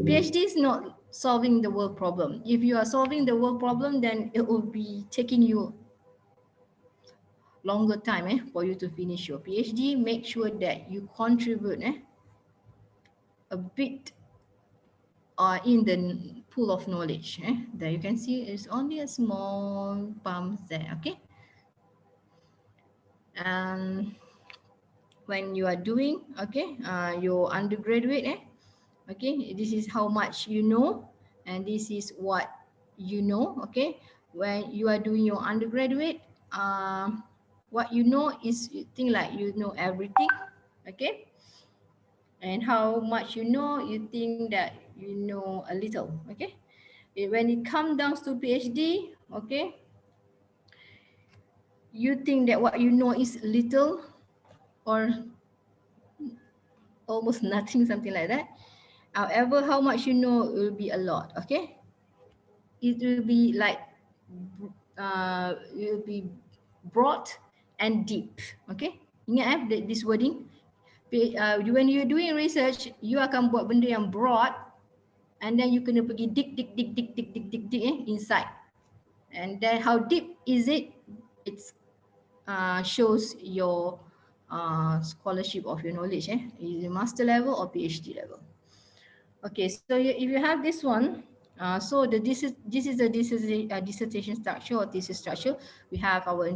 PhD is not solving the world problem. If you are solving the world problem, then it will be taking you longer time for you to finish your PhD. Make sure that you contribute a bit in the pool of knowledge. There you can see it's only a small bump there. Okay, and when you are doing your undergraduate, okay, this is how much you know, and this is what you know. Okay, when you are doing your undergraduate, what you know is you think like you know everything. Okay, and how much you know, you think that you know a little. Okay, when it comes down to PhD, okay, you think that what you know is little or almost nothing, something like that. However, how much you know will be a lot. Okay, it will be like it will be broad and deep. Okay, ingat this wording. When you're doing research, you akan buat benda yang broad, and then you kena pergi dig inside, and then how deep is it? It's shows your scholarship of your knowledge. Is it master level or PhD level? Okay, so if you have this one, so this is the dissertation structure or thesis structure. We have our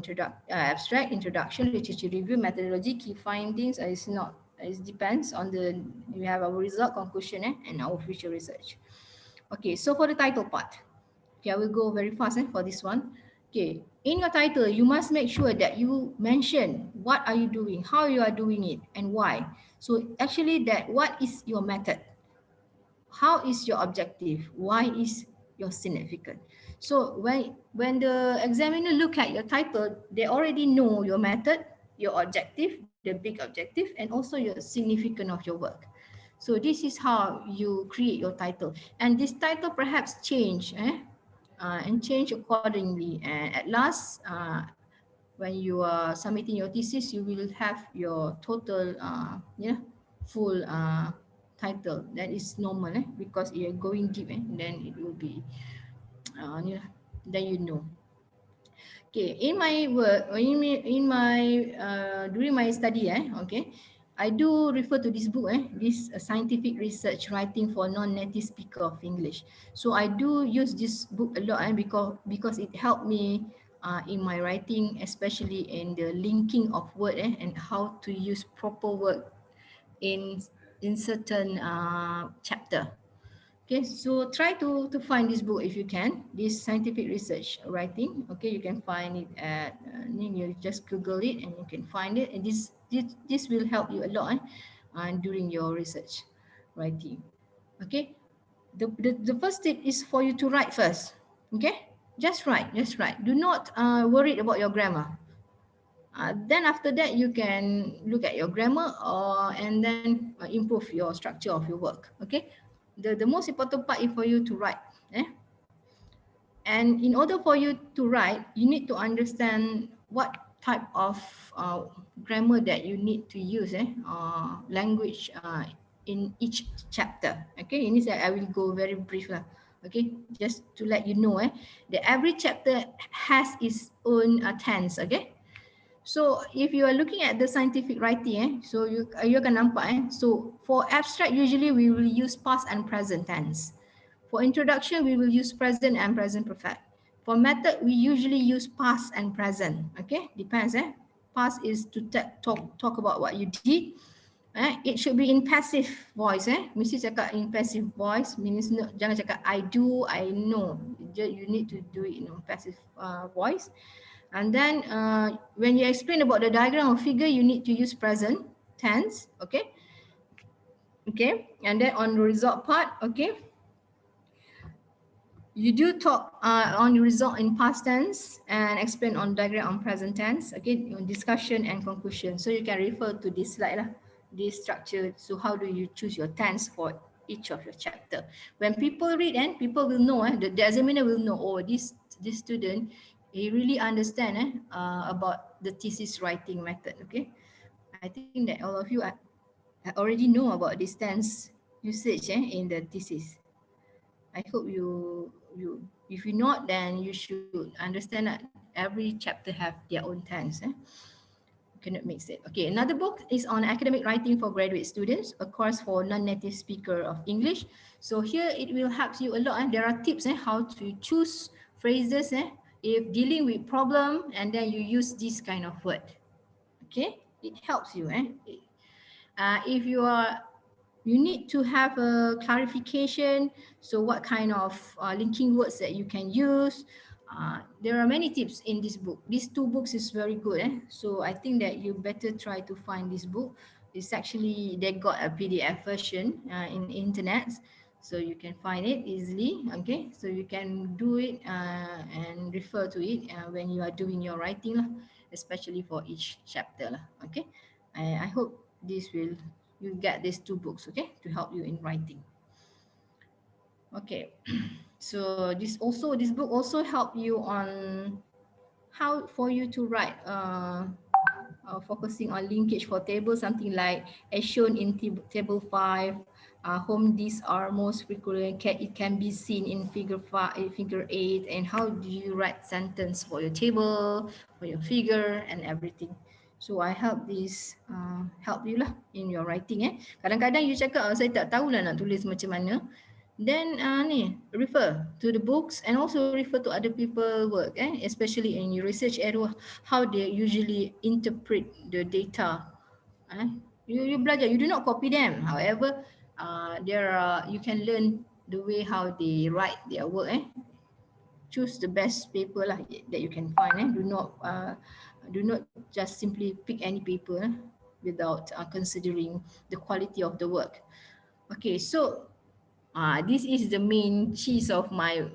abstract, introduction, literature review, methodology, key findings. It's not, it depends on the, we have our result, conclusion, and our future research. Okay, so for the title part, okay, I will go very fast for this one. Okay, in your title, you must make sure that you mention what are you doing, how you are doing it, and why. So actually that what is your method? How is your objective? Why is your significant? So when the examiner look at your title, they already know your method, your objective, the big objective, and also your significance of your work. So this is how you create your title. And this title perhaps change and change accordingly. And at last, when you are submitting your thesis, you will have your total full title. That is normal because you're going deep, then it will be then you know. Okay, in my work, in my during my study, okay, I do refer to this book, this scientific research writing for non-native speaker of English. So I do use this book a lot, because it helped me in my writing, especially in the linking of word, and how to use proper word in certain chapter. Okay, so try to find this book if you can, this scientific research writing. Okay, you can find it at, you just Google it and you can find it. And this will help you a lot during your research writing. Okay, The first tip is for you to write first. Okay, just write, just write. Do not worry about your grammar. Then after that, you can look at your grammar and then improve your structure of your work. Okay, the most important part is for you to write. Eh? And in order for you to write, you need to understand what type of grammar that you need to use, language in each chapter. Okay, in this I will go very brief lah. Okay, just to let you know, that every chapter has its own tense. Okay, so if you are looking at the scientific writing, so you akan nampak, so for abstract usually we will use past and present tense. For introduction, we will use present and present perfect. For method, we usually use past and present. Okay, depends. Past is to talk about what you did. It should be in passive voice. Mesti cakap in passive voice means no, jangan cakap I do, I know. You need to do it in passive voice. And then when you explain about the diagram or figure, you need to use present tense. Okay. Okay. And then on the result part, okay. You do talk on the result in past tense and explain on diagram on present tense. Okay, discussion and conclusion. So you can refer to this slide lah, this structure. So how do you choose your tense for each of your chapter? When people read, and people will know, the examiner will know, oh, this student, he really understand about the thesis writing method. Okay, I think that all of you already know about this tense usage in the thesis. I hope you if you not, then you should understand that every chapter have their own tense. You cannot mix it. Okay, another book is on academic writing for graduate students, a course for non-native speaker of English. So here it will help you a lot. There are tips how to choose phrases if dealing with problem, and then you use this kind of word. Okay, it helps you. If you need to have a clarification. So what kind of linking words that you can use. There are many tips in this book. These two books is very good. So I think that you better try to find this book. It's actually, they got a PDF version in internet. So you can find it easily. Okay, so you can do it and refer to it when you are doing your writing, especially for each chapter. Okay, I hope this will you get these two books, okay, to help you in writing. Okay, so this book also help you on how for you to write, focusing on linkage for tables, something like as shown in table 5. Whom these are most frequent, it can be seen in figure 8, and how do you write sentence for your table, for your figure and everything. So I help this help you lah in your writing. Kadang-kadang you cakap saya tak tahulah nak tulis macam mana. Then ni refer to the books and also refer to other people work, especially in your research area, how they usually interpret the data. You belajar, you do not copy them. However, you can learn the way how they write their work. Choose the best paper lah that you can find. Do not just simply pick any paper without considering the quality of the work. Okay, so this is the main cheese of my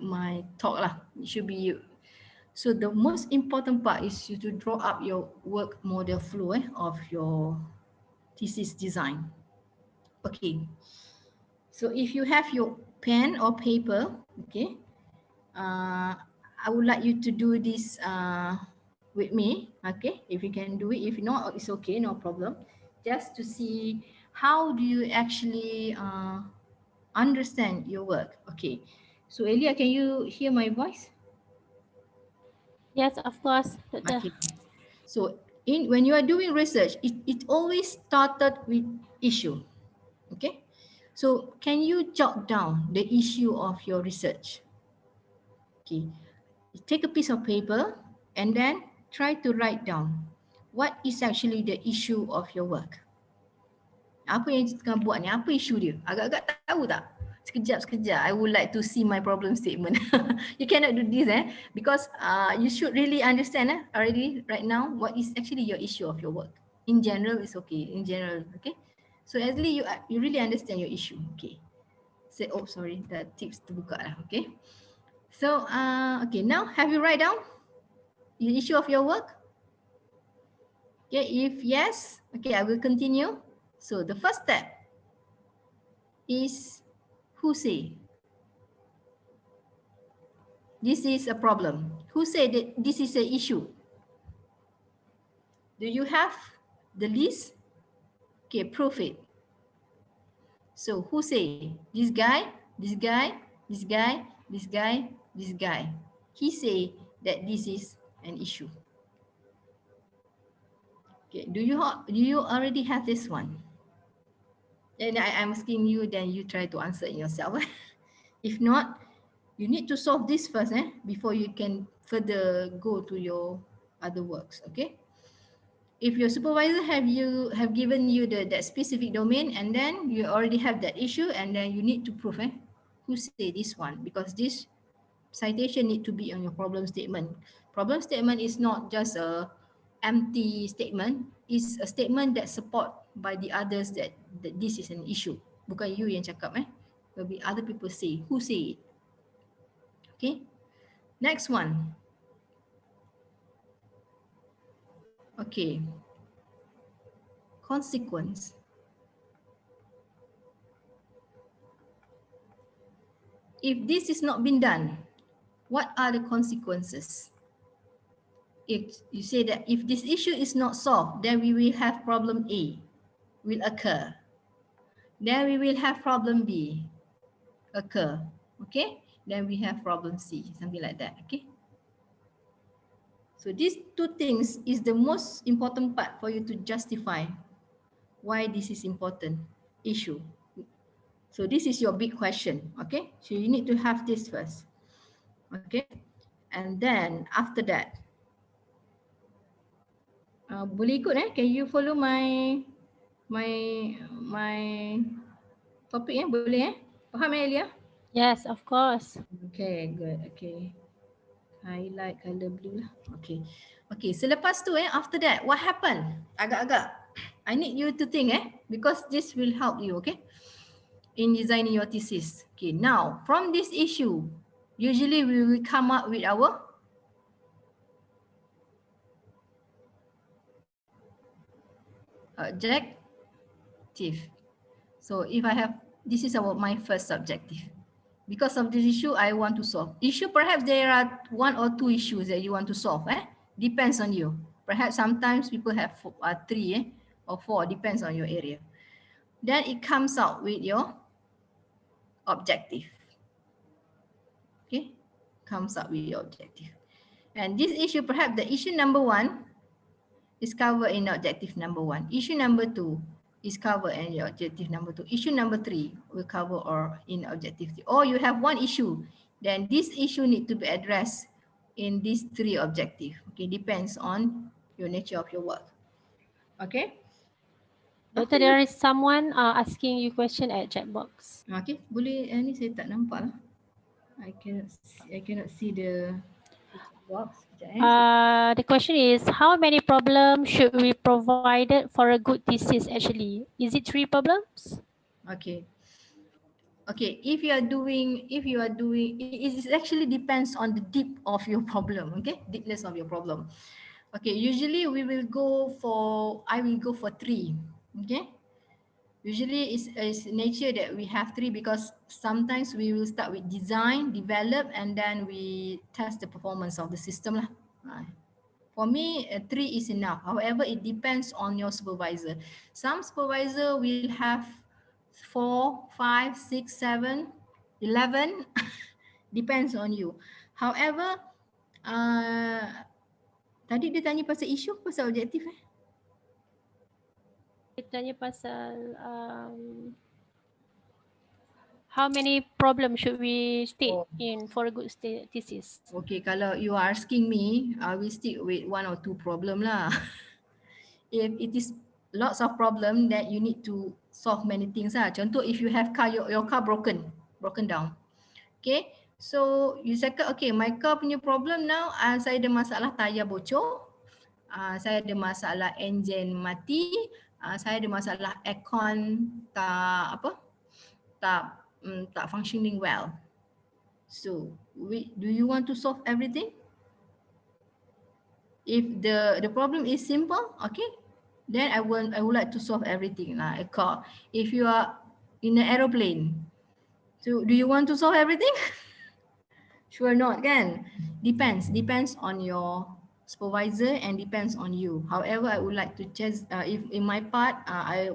talk lah. It should be you. So the most important part is you to draw up your work model flow of your thesis design. Okay. So if you have your pen or paper, okay, I would like you to do this with me. Okay, if you can do it. If not, it's okay, no problem. Just to see how do you actually understand your work. Okay, so Elia, can you hear my voice? Yes, of course, Doctor. Okay. So when you are doing research, it always started with issue. Okay, so can you jot down the issue of your research? Okay, take a piece of paper and then try to write down what is actually the issue of your work. Apa yang kita tengah buat ni, apa isu dia? Agak-agak tahu tak? Sekejap, I would like to see my problem statement. You cannot do this because you should really understand already right now what is actually your issue of your work. In general, it's okay. In general, okay. So actually you really understand your issue. Okay. say, oh sorry, the tips terbuka lah. Okay. So okay, now have you write down the issue of your work? Okay, if yes, okay, I will continue. So the first step is who say this is a problem? Who say that this is an issue? Do you have the list? Okay, prove it. So who say this guy, this guy, this guy, this guy, this guy? He say that this is an issue. Okay, do you already have this one? And I'm asking you, then you try to answer it yourself. If not, you need to solve this first, before you can further go to your other works. Okay. If your supervisor have given you that specific domain, and then you already have that issue, and then you need to prove who say this one, because this citation need to be on your problem statement. Problem statement is not just a empty statement, it's a statement that support by the others that this is an issue. Bukan you yang cakap, will be other people say, who say it. Okay, next one. Okay, consequence. If this is not been done, what are the consequences? If you say that if this issue is not solved, then we will have problem A will occur. Then we will have problem B occur. Okay? Then we have problem C, something like that. Okay? So these two things is the most important part for you to justify why this is important issue. So this is your big question. Okay? So you need to have this first. Okay? And then after that, boleh ikut can you follow my topic boleh faham Elia? Yes, of course. Okay, good. Okay, highlight color blue lah. Okay, okay, selepas tu after that what happened? Agak-agak I need you to think because this will help you, okay, in designing your thesis. Okay, now from this issue usually we will come up with our objective. So if I have, this is my first objective. Because of this issue, I want to solve. Issue, perhaps there are 1 or 2 issues that you want to solve. Depends on you. Perhaps sometimes people have 3 or 4, depends on your area. Then it comes out with your objective. Okay, comes out with your objective. And this issue, perhaps the issue number 1 is covered in objective number 1. Issue number 2 is covered in your objective number 2. Issue number 3 will cover or in objective 3. Or you have 1 issue, then this issue need to be addressed in these 3 objectives. Okay, depends on your nature of your work. Okay. Doctor, there is someone asking you question at chat box. Okay, boleh ni saya tak nampak lah. I cannot see the chat box. The question is, how many problems should we provided for a good thesis actually? Is it 3 problems? Okay. Okay, if you are doing, it actually depends on the deep of your problem, okay? Deepness of your problem. Okay, usually I will go for 3, okay? Usually it's nature that we have 3 because sometimes we will start with design, develop, and then we test the performance of the system lah. For me, 3 is enough. However, it depends on your supervisor. Some supervisor will have 4, 5, 6, 7, 11. Depends on you. However, tadi dia tanya pasal isu, pasal objektif Dia tanya pasal how many problems should we state in for a good thesis? Okay, kalau you are asking me, I will stick with 1 or 2 problem lah. If it is lots of problem, that you need to solve many things lah. Contoh, if you have car, your car broken down. Okay, so you cakap, okay, my car punya problem now, saya ada masalah tayar bocor, saya ada masalah enjin mati, saya ada masalah aircon tak tak functioning well. So do you want to solve everything? If the problem is simple, okay, then I would like to solve everything like a car. If you are in an aeroplane, so do you want to solve everything? Sure not, kan? Depends on your supervisor and depends on you. However, I would like to just if in my part, I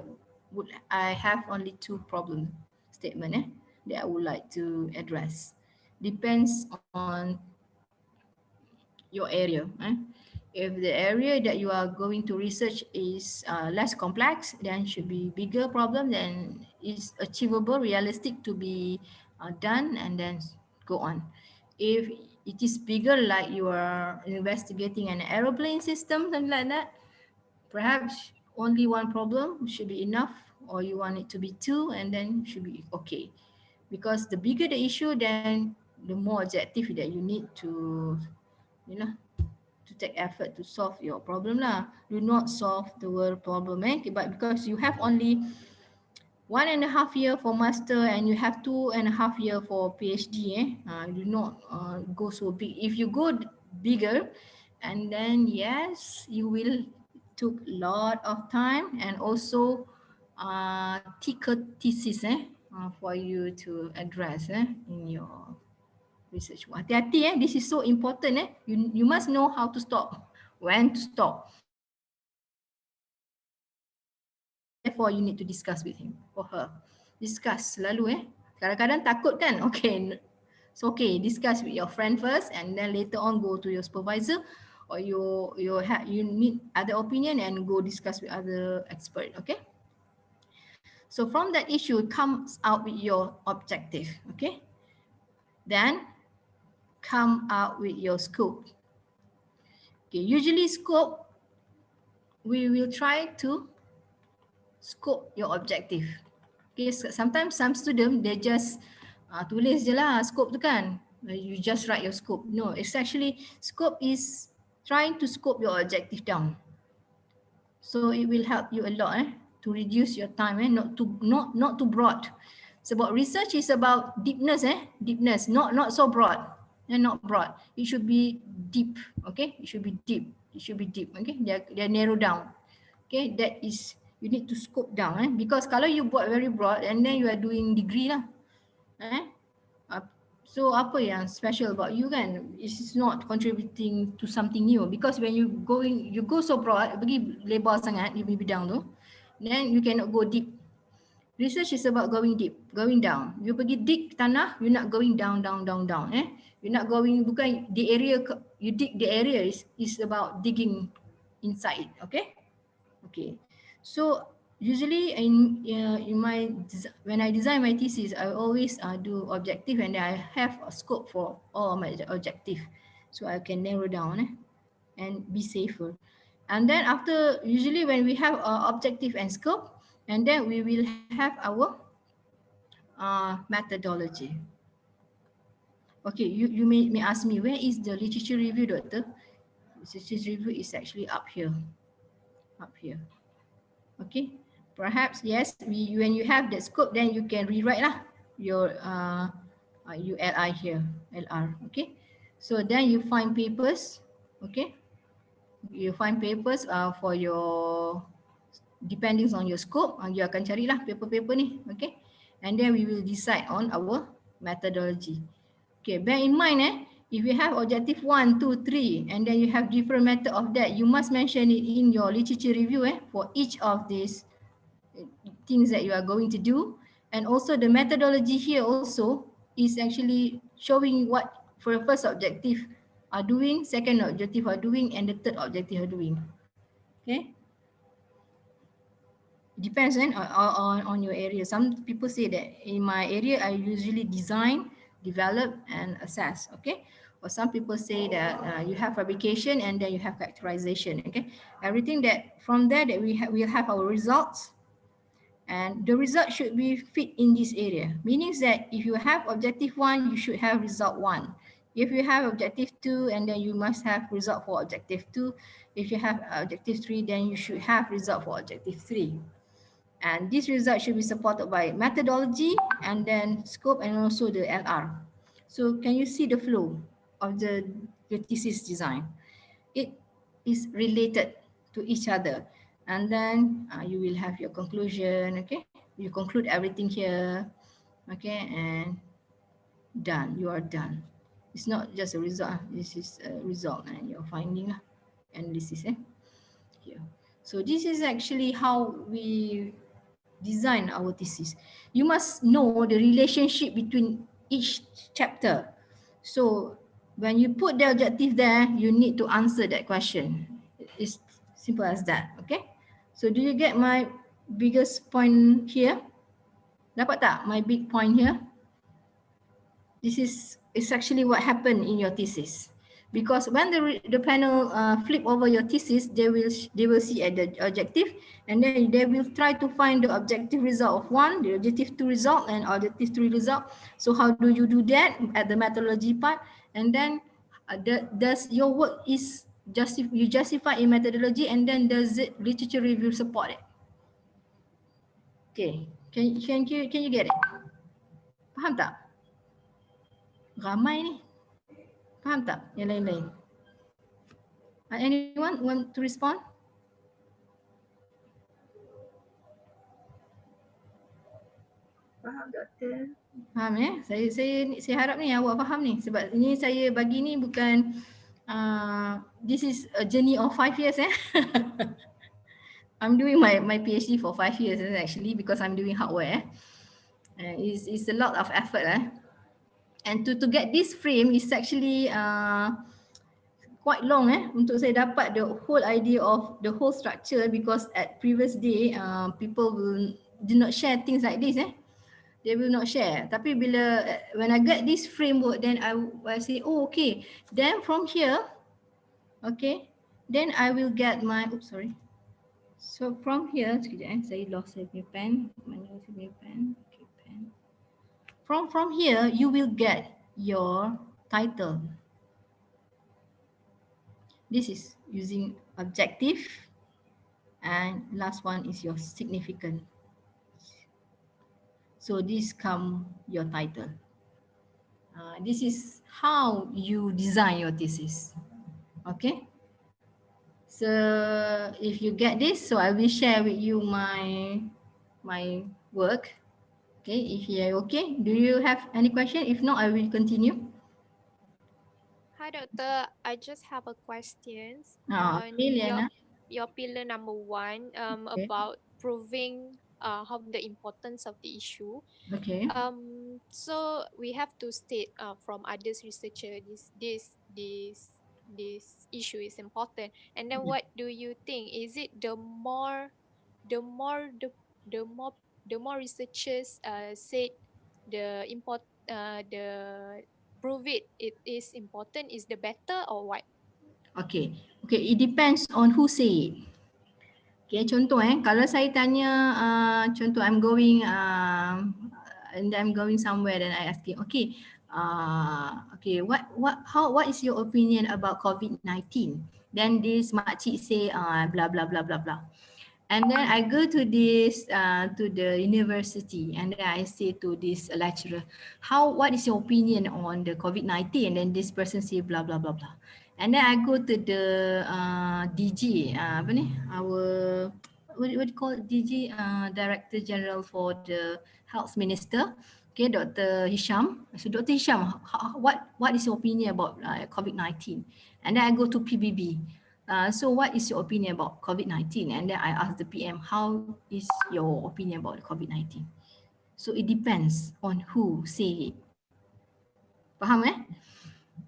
have only two problem statement that I would like to address. Depends on your area. If the area that you are going to research is less complex, then should be bigger problem, then is achievable, realistic to be done, and then go on. If it is bigger, like you are investigating an aeroplane system, something like that, perhaps only one problem should be enough, or you want it to be two, and then should be okay. Because the bigger the issue, then the more objective that you need to, you know, to take effort to solve your problem lah. Do not solve the world problem, but because you have only 1.5 year for master and you have 2.5 year for PhD, do not go so big. If you go bigger, and then yes, you will took a lot of time and also thicker thesis for you to address in your research. Hati-hati this is so important You must know how to stop, when to stop. Therefore, you need to discuss with him or her. Discuss selalu Kadang-kadang takut kan? Okay, so okay, discuss with your friend first and then later on go to your supervisor, or you need other opinion and go discuss with other expert. Okay. So from that issue comes out with your objective. Okay. Then come out with your scope. Okay, usually scope, we will try to scope your objective. Okay, sometimes some student they just tulis je lah scope tu kan. You just write your scope. No, it's actually scope is trying to scope your objective down. So it will help you a lot to reduce your time not too broad. Sebab research is about deepness deepness, not so broad. Not broad. It should be deep. Okay, it should be deep. It should be deep. Okay, they're narrow down. Okay, that is you need to scope down because kalau you buat very broad and then you are doing degree lah. So apa yang special about you kan? It's not contributing to something new because when you go so broad, pergi lebar sangat di bidang tu, then you cannot go deep. Research is about going deep, going down. You pergi dig tanah, you're not going down. You're not going, bukan the area, you dig the area is about digging inside. Okay. So usually when I design my thesis, I always do objective and I have a scope for all my objective, so I can narrow down and be safer. And then after, usually when we have objective and scope, and then we will have our methodology. Okay, you may ask me, where is the literature review, doctor? Literature review is actually up here. Okay, perhaps yes, when you have that scope, then you can rewrite lah your ULI here, LR. Okay, so then you find papers. Okay, you find papers for your, depending on your scope, you akan carilah paper-paper ni. Okay, and then we will decide on our methodology. Okay, bear in mind if you have objective 1, 2, 3, and then you have different method of that, you must mention it in your literature review for each of these things that you are going to do. And also the methodology here also is actually showing what for the first objective are doing, second objective are doing, and the third objective are doing. Okay. Depends on your area. Some people say that in my area, I usually design, develop, and assess. Okay. Or some people say that you have fabrication and then you have characterization. Okay. Everything that from there that we'll have our results, and the result should be fit in this area. Meaning that if you have objective 1, you should have result 1. If you have objective 2, and then you must have result for objective 2. If you have objective 3, then you should have result for objective 3. And this result should be supported by methodology and then scope and also the LR. So can you see the flow of the thesis design? It is related to each other. And then you will have your conclusion, okay? You conclude everything here, okay? And done, you are done. It's not just a result, this is a result and your finding analysis here. So this is actually how we design our thesis. You must know the relationship between each chapter. So when you put the objective there, you need to answer that question. It's simple as that, okay? So do you get my biggest point here? Dapat tak my big point here? This is actually what happened in your thesis. Because when the panel flip over your thesis, they will see at the objective, and then they will try to find the objective result of one, the objective two result, and objective three result. So how do you do that at the methodology part? And then does your work is you justify in methodology, and then does it literature review support it? Okay, can you get it? Faham tak? Ramai ni. Faham tak yang lain-lain? Anyone want to respond? Faham, Doktor. Faham ya? Saya harap ni awak faham ni, sebab ini saya bagi ni bukan this is a journey of 5 years I'm doing my PhD for 5 years actually, because I'm doing hardware. It's a lot of effort and to get this frame is actually quite long untuk saya dapat the whole idea of the whole structure, because at previous day people do not share things like this they will not share. Tapi bila when I get this framework, then I say, oh okay, then from here, okay, then I will get my, oops sorry. So from here, sekejap saya lost saya punya pen. Mana saya punya pen? Okay, pen. From here, you will get your title. This is using objective, and last one is your significant. So this come your title. This is how you design your thesis. Okay. So if you get this, so I will share with you my work. Okay, if you are okay, do you have any question? If not, I will continue. Hi, Doctor. I just have a question on Liana. your pillar number 1 Okay. about proving how the importance of the issue. Okay. So we have to state from others researcher this issue is important. And then what do you think? Is it the more researchers said the prove it is important is the better, or what? Okay. Okay, it depends on who say it. Okay, contoh kalau saya tanya contoh I'm going and I'm going somewhere, then I ask him, okay, okay, what is your opinion about COVID-19? Then this makcik say blah blah blah blah blah. And then I go to this to the university, and then I say to this lecturer, what is your opinion on the COVID-19? And then this person say blah blah blah blah. And then I go to the DG, our what do you call it? DG, Director General for the Health Minister. Okay, Dr. Hisham. So Dr. Hisham, what is your opinion about COVID-19? And then I go to PBB. So what is your opinion about COVID-19? And then I ask the PM, how is your opinion about COVID-19? So it depends on who say it. Faham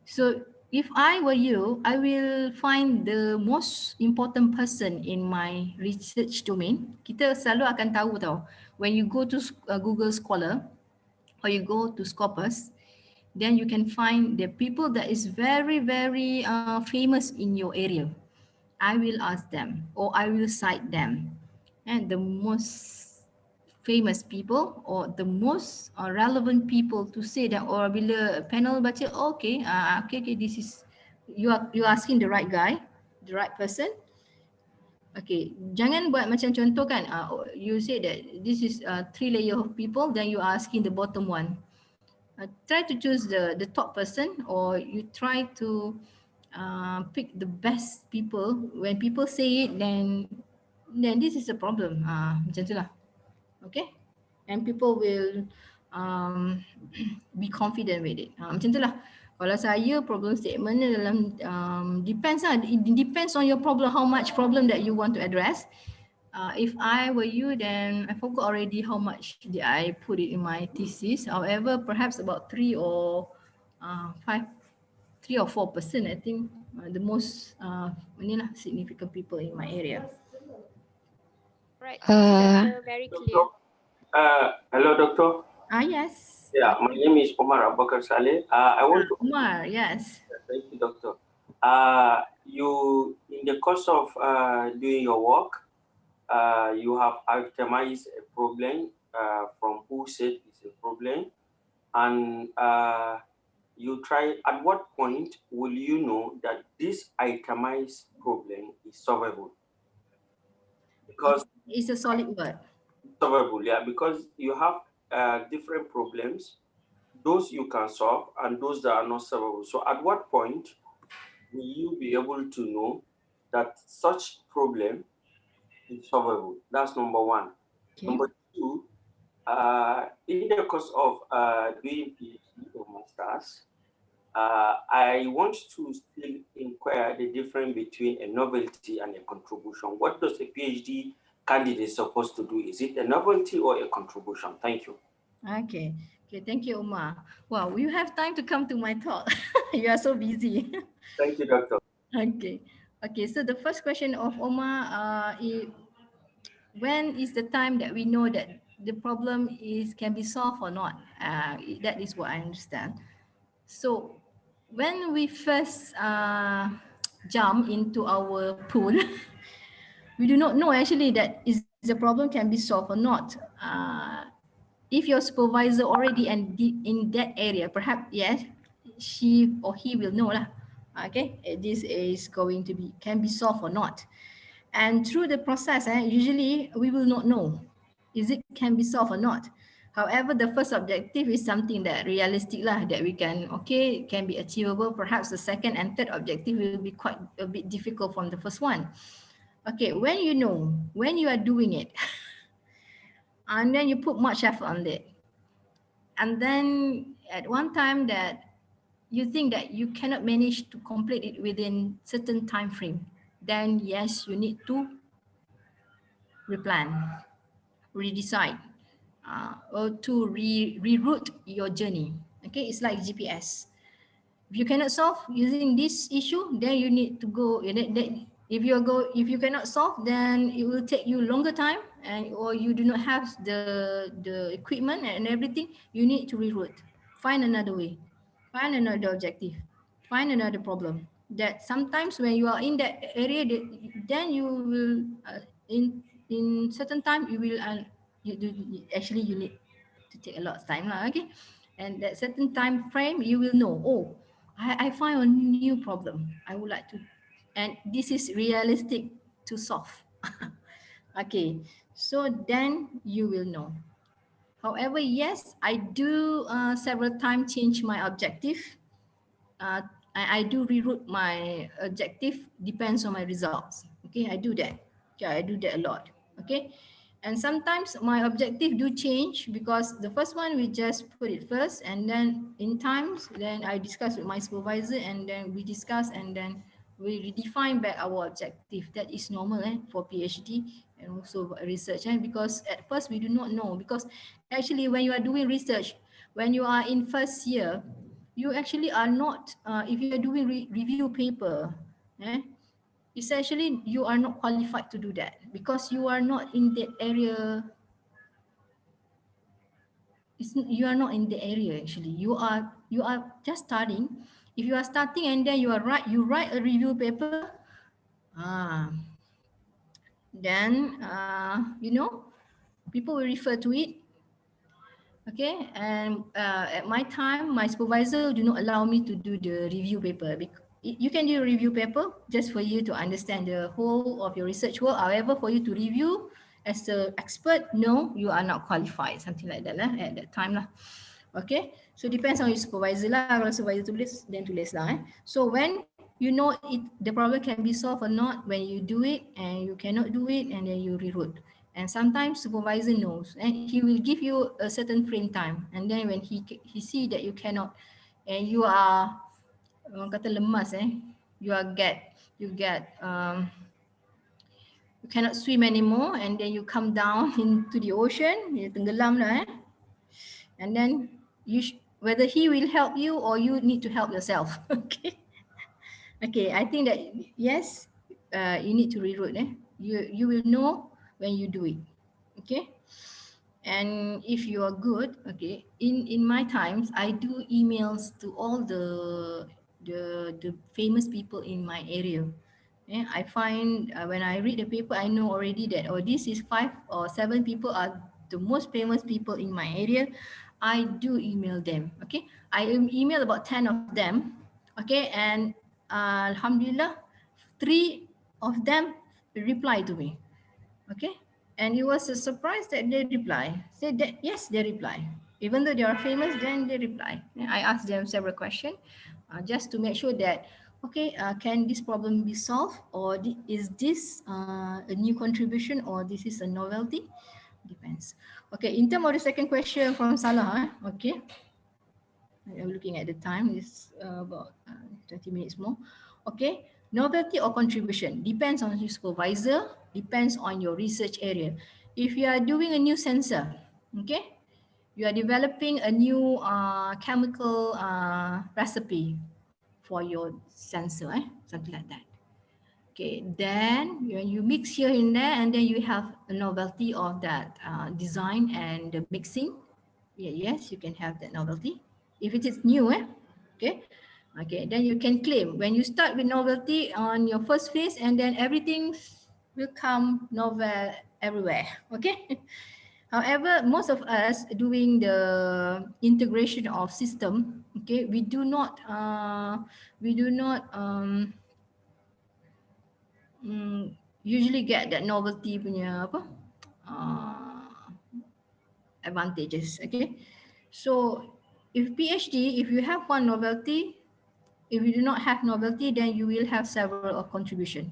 So if I were you, I will find the most important person in my research domain. Kita selalu akan tahu when you go to Google Scholar or you go to Scopus, then you can find the people that is very, very famous in your area. I will ask them or I will cite them, and the most famous people or the most relevant people to say that, or bila panel baca, okay, this is you are asking the right guy, the right person. Okay, jangan buat macam contoh kan, you say that this is 3 layer of people, then you are asking the bottom one. Try to choose the top person, or you try to pick the best people. When people say it, then this is a problem. Macam tu lah. Okay, and people will be confident with it. Macam tu lah. Kalau saya problem statement ni dalam depends lah. It depends on your problem, how much problem that you want to address. If I were you, then I forgot already how much did I put it in my thesis. However, perhaps about 3 or 4%, I think, the most significant people in my area. Right, thank you, Doctor. Very clear. Hello, Doctor. Yes. Yeah, my name is Omar Abd Kadir. I want to. Omar, yes. Thank you, Doctor. You, in the course of doing your work, you have itemized a problem from who said it's a problem, and you try. At what point will you know that this itemized problem is solvable? Because it's a solid word. Solvable, yeah, because you have different problems, those you can solve and those that are not solvable. So at what point will you be able to know that such problem is solvable? That's number one. Okay. Number two, in the course of doing PhD or masters, I want to still inquire the difference between a novelty and a contribution. What does a PhD candidate supposed to do? Is it a novelty or a contribution? Thank you. Okay. Okay, thank you, Omar. Wow, you have time to come to my talk. You are so busy. Thank you, Doctor. Okay. Okay, so the first question of Omar, when is the time that we know that the problem can be solved or not? That is what I understand. So when we first jump into our pool, we do not know actually that is the problem can be solved or not. If your supervisor already in that area, perhaps yes, she or he will know lah. Okay, this is going to can be solved or not. And through the process, usually we will not know is it can be solved or not. However, the first objective is something that realistic lah, that we can can be achievable. Perhaps the second and third objective will be quite a bit difficult from the first one. Okay, when you know, when you are doing it, and then you put much effort on it, and then at one time that you think that you cannot manage to complete it within certain time frame, then yes, you need to replan, redecide, or to reroute your journey. Okay, it's like GPS. If you cannot solve using this issue, then you need to go. If you cannot solve, then it will take you longer time, or you do not have the equipment and everything. You need to reroute, find another way, find another objective, find another problem. That sometimes when you are in that area, then you will in certain time you will actually you need to take a lot of time lah. Okay, and that certain time frame you will know. Oh, I find a new problem. I would like to, and this is realistic to solve. Okay, so then you will know. However, yes, I do several times change my objective. I do reroute my objective, depends on my results. Okay, I do that. Okay, I do that a lot. Okay, and sometimes my objective do change because the first one we just put it first, and then in times then I discuss with my supervisor, and then we discuss, and then we redefine back our objective. That is normal for PhD and also research, because at first we do not know, because actually when you are doing research, when you are in first year, you actually are not, if you are doing review paper, essentially you are not qualified to do that because you are not in that area. You are not in the area actually. You are just starting. If you are starting and then you write a review paper, then people will refer to it. Okay, and at my time, my supervisor do not allow me to do the review paper you can do a review paper just for you to understand the whole of your research work. However, for you to review as an expert, no, you are not qualified, something like that lah, at that time lah. Okay, so depends on your supervisor lah. Kalau supervisor tulis, then tulis lah. So when you know the problem can be solved or not, when you do it and you cannot do it, and then you rewrote. And sometimes supervisor knows, and he will give you a certain frame time. And then when he see that you cannot, and you are orang kata lemas, you cannot swim anymore, and then you come down into the ocean, you tenggelam lah. And then whether he will help you or you need to help yourself. Okay. Okay, I think that yes, you need to rewrite. You will know when you do it. Okay. And if you are good, okay, in my times, I do emails to all the famous people in my area. Yeah, I find when I read the paper, I know already that this is 5 or 7 people are the most famous people in my area. I do email them. Okay, I email about 10 of them. Okay, and Alhamdulillah, 3 of them reply to me. Okay, and it was a surprise that they reply. Said that yes, they reply. Even though they are famous, then they reply. I asked them several questions just to make sure that, okay, can this problem be solved, or is this a new contribution, or this is a novelty? Depends. Okay, in terms of the second question from Salah, okay, I'm looking at the time, it's about 20 minutes more. Okay, novelty or contribution depends on your supervisor, depends on your research area. If you are doing a new sensor, okay, you are developing a new chemical recipe for your sensor, something like that. Okay, then when you mix here and there, and then you have a novelty of that design and the mixing. Yeah, yes, you can have that novelty. If it is new, okay, okay, then you can claim. When you start with novelty on your first phase, and then everything will come novel everywhere, okay. However, most of us doing the integration of system, okay, we do not usually get that novelty punya apa advantages. Okay, so if PhD, if you have one novelty, if you do not have novelty, then you will have several of contribution.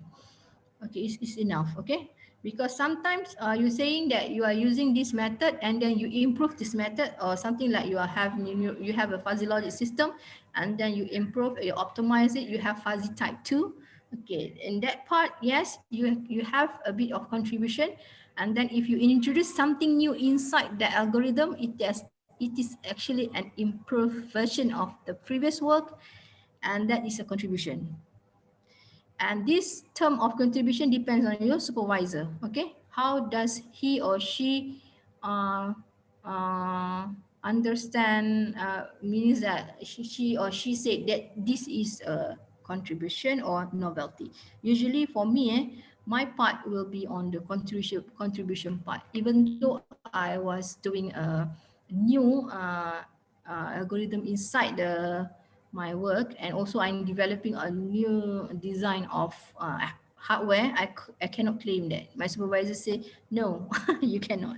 Okay, it's enough. Okay, because sometimes you're saying that you are using this method and then you improve this method, or something like you have a fuzzy logic system, and then you improve, you optimize it, you have fuzzy type 2. Okay, in that part, yes, you have a bit of contribution. And then if you introduce something new inside the algorithm, it is actually an improved version of the previous work, and that is a contribution. And this term of contribution depends on your supervisor. Okay, how does he or she understand? Means that she or she said that this is a contribution or novelty. Usually for me, my part will be on the contribution part. Even though I was doing a new algorithm inside my work, and also I'm developing a new design of hardware, I cannot claim that. My supervisor say, no, you cannot.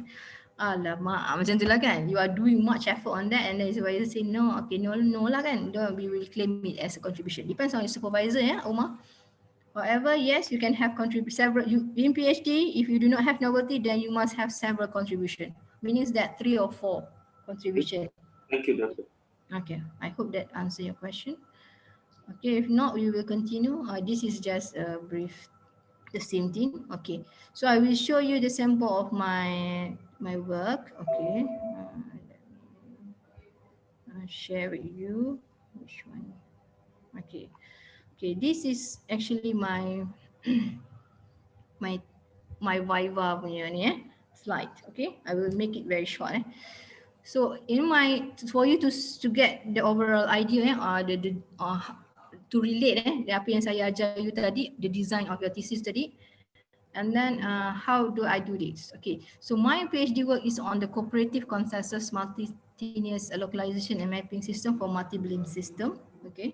Alamak, macam tu lah kan. You are doing much effort on that, and then supervisor say, no, okay, no lah kan. We will claim it as a contribution. Depends on your supervisor, Omar. However, yes, you can have several. In PhD, if you do not have novelty, then you must have several contribution. Means that 3 or 4 contribution. Thank you, Doctor. Okay, I hope that answers your question. Okay, if not, we will continue. This is just a brief, the same thing. Okay, so I will show you the sample of my work. Okay, I'll share with you. Which one? Okay, okay. This is actually my my Viva punya ni slide. Okay, I will make it very short. So for you to get the overall idea, to relate apa yang saya ajar you tadi, the design of your thesis tadi, and then how do I do this? Okay, so my PhD work is on the cooperative consensus multi-linear localization and mapping system for multi-beam system. Okay,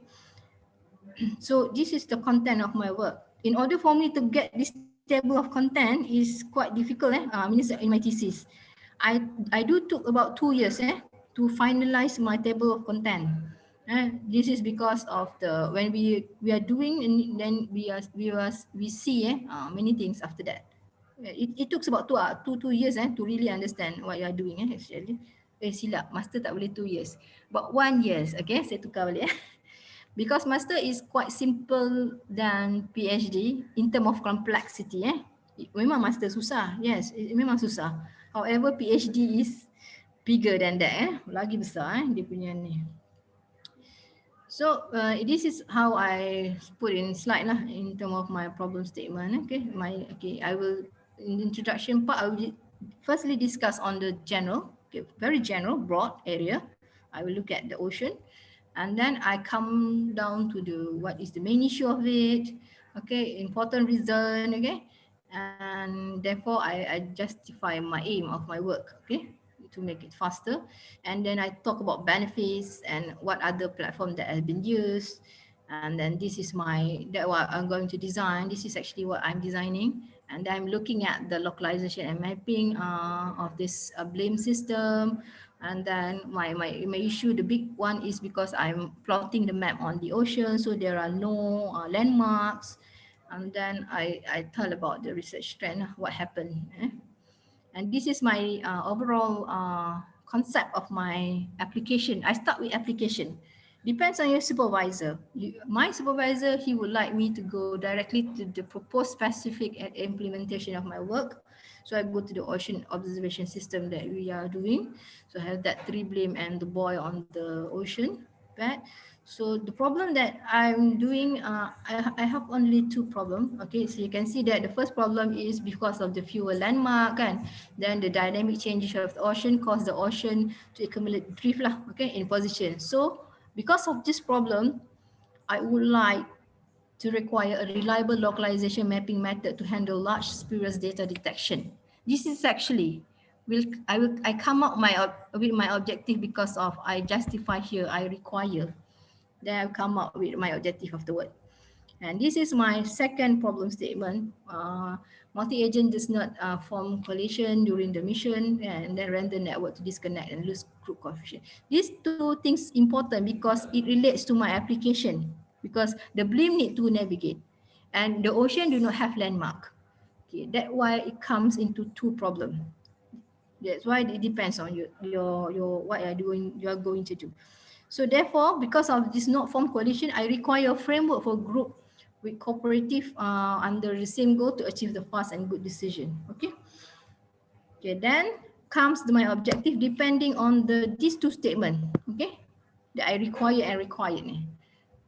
So this is the content of my work. In order for me to get this table of content is quite difficult. In my thesis, I do took about 2 years to finalize my table of content. This is because of the when we are doing, and then we see many things after that. It took about two years to really understand what you are doing actually. Silap, master tak boleh 2 years. But 1 year, okay, saya tukar balik because master is quite simple than PhD in term of complexity. Memang master susah, yes, memang susah. However, PhD is bigger than that. Lagi besar dia punya ni. So this is how I put in slide lah in term of my problem statement. Okay, I will in the introduction part I will firstly discuss on the general, very general, broad area. I will look at the ocean, and then I come down to the what is the main issue of it. Okay, important reason. Okay, and therefore I justify my aim of my work. Okay, to make it faster, and then I talk about benefits and what other platform that has been used, and then this is that what I'm going to design. This is actually what I'm designing, and I'm looking at the localization and mapping of this blame system. And then my issue, the big one, is because I'm plotting the map on the ocean, so there are no landmarks. And then I tell about the research trend, what happened. And this is my overall concept of my application. I start with application. Depends on your supervisor. My supervisor, he would like me to go directly to the proposed specific implementation of my work. So I go to the ocean observation system that we are doing. So I have that tree blame and the buoy on the ocean bed. So the problem that I'm doing, I have only two problems. Okay, so you can see that the first problem is because of the fewer landmark, kan? Then the dynamic changes of the ocean cause the ocean to accumulate drift lah, okay, in position. So because of this problem, I would like to require a reliable localization mapping method to handle large spurious data detection. This is actually I come up with my objective because of I justify here, I require. Then I'll come up with my objective afterward. And this is my second problem statement. Multi-agent does not form collision during the mission, and then render network to disconnect and lose group coefficient. These two things important because it relates to my application, because the blimp need to navigate and the ocean do not have landmark. Okay, that's why it comes into two problems. That's why it depends on your what you are going to do. So therefore, because of this not formed coalition, I require a framework for group with cooperative under the same goal to achieve the fast and good decision. Okay. Okay. Then comes my objective depending on these two statements. Okay. That I require and required.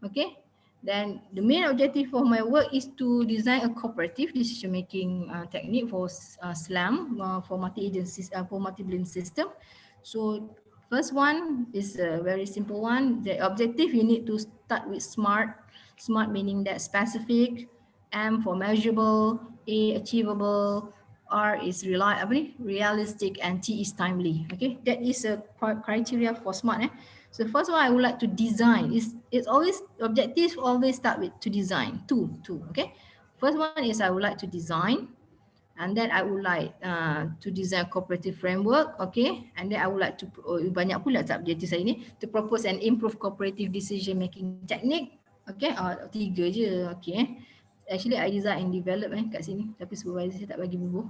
Okay. Then the main objective of my work is to design a cooperative decision-making technique for SLAM for multi-blame system. So first one is a very simple one. The objective, you need to start with SMART. SMART meaning that specific, M for measurable, A achievable, R is realistic, and T is timely. Okay, that is a criteria for SMART. So first one I would like to design. It's always objectives always start with to design. Two. Okay. First one is I would like to design, and then I would like to design cooperative framework. Okay, and then I would like to banyak pula objektif saya ni, to propose and improve cooperative decision making technique. Okay, tiga je. Okay. Actually I design and develop kat sini, tapi supervisor saya tak bagi bubuh.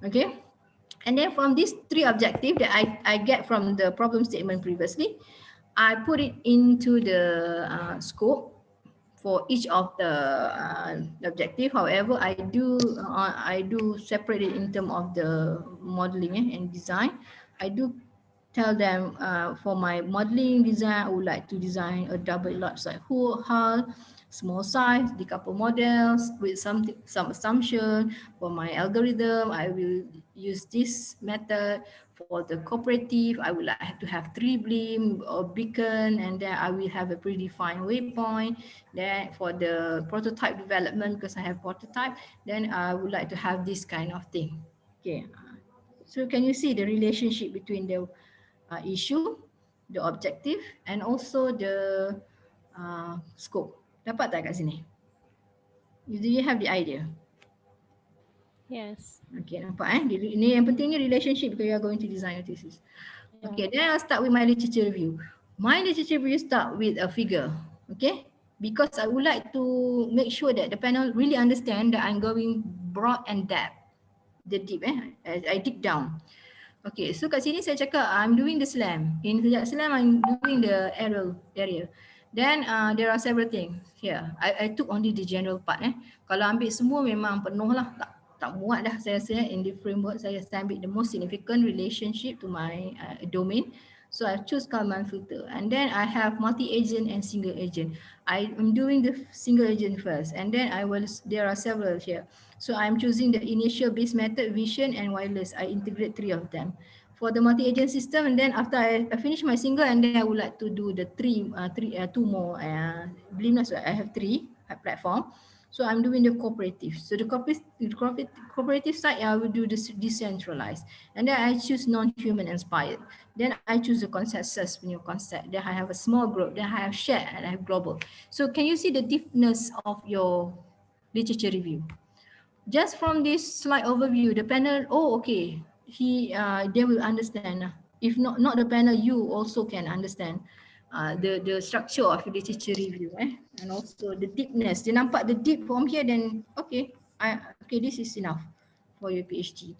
Okay. And then from these three objectives that I get from the problem statement previously, I put it into the scope for each of the objective. However, I do separate it in terms of the modeling and design. I do tell them for my modeling design, I would like to design a double large size hull, small size, decouple models with some assumption. For my algorithm, I will use this method. For the cooperative, I would like to have 3 beam or beacon, and then I will have a predefined waypoint. Then for the prototype development, because I have prototype, then I would like to have this kind of thing. Okay. So can you see the relationship between the issue, the objective, and also the scope, Dapat tak kat sini? Do you have the idea? Yes. Okay, nampak Ini yang penting ni relationship because you are going to design your thesis. Okay, then I'll start with my literature review. My literature review start with a figure, okay? Because I would like to make sure that the panel really understand that I'm going broad and depth. The deep, I dig down. Okay, so kat sini saya cakap I'm doing the slam. In sejak slam, I'm doing the aerial area. Then there are several things here. I took only the general part. Kalau ambil semua memang penuh lah. Tak muat dah saya rasa in the framework. Saya ambil the most significant relationship to my domain. So I choose Kalman filter. And then I have multi-agent and single agent. I am doing the single agent first. And then there are several here. So I'm choosing the initial base method, vision and wireless. I integrate 3 of them. For the multi-agent system, and then after I finish my single, and then I would like to do the two more Blim. So I have 3 platform. So I'm doing the cooperative. So the cooperative side, I will do this decentralized. And then I choose non-human inspired. Then I choose the consensus new concept. Then I have a small group. Then I have shared and I have global. So can you see the deepness of your literature review? Just from this slide overview, the panel, okay, they will understand. If not the panel, you also can understand the structure of literature review, and also the deepness. Dia nampak the deep from here, then okay, this is enough for your PhD.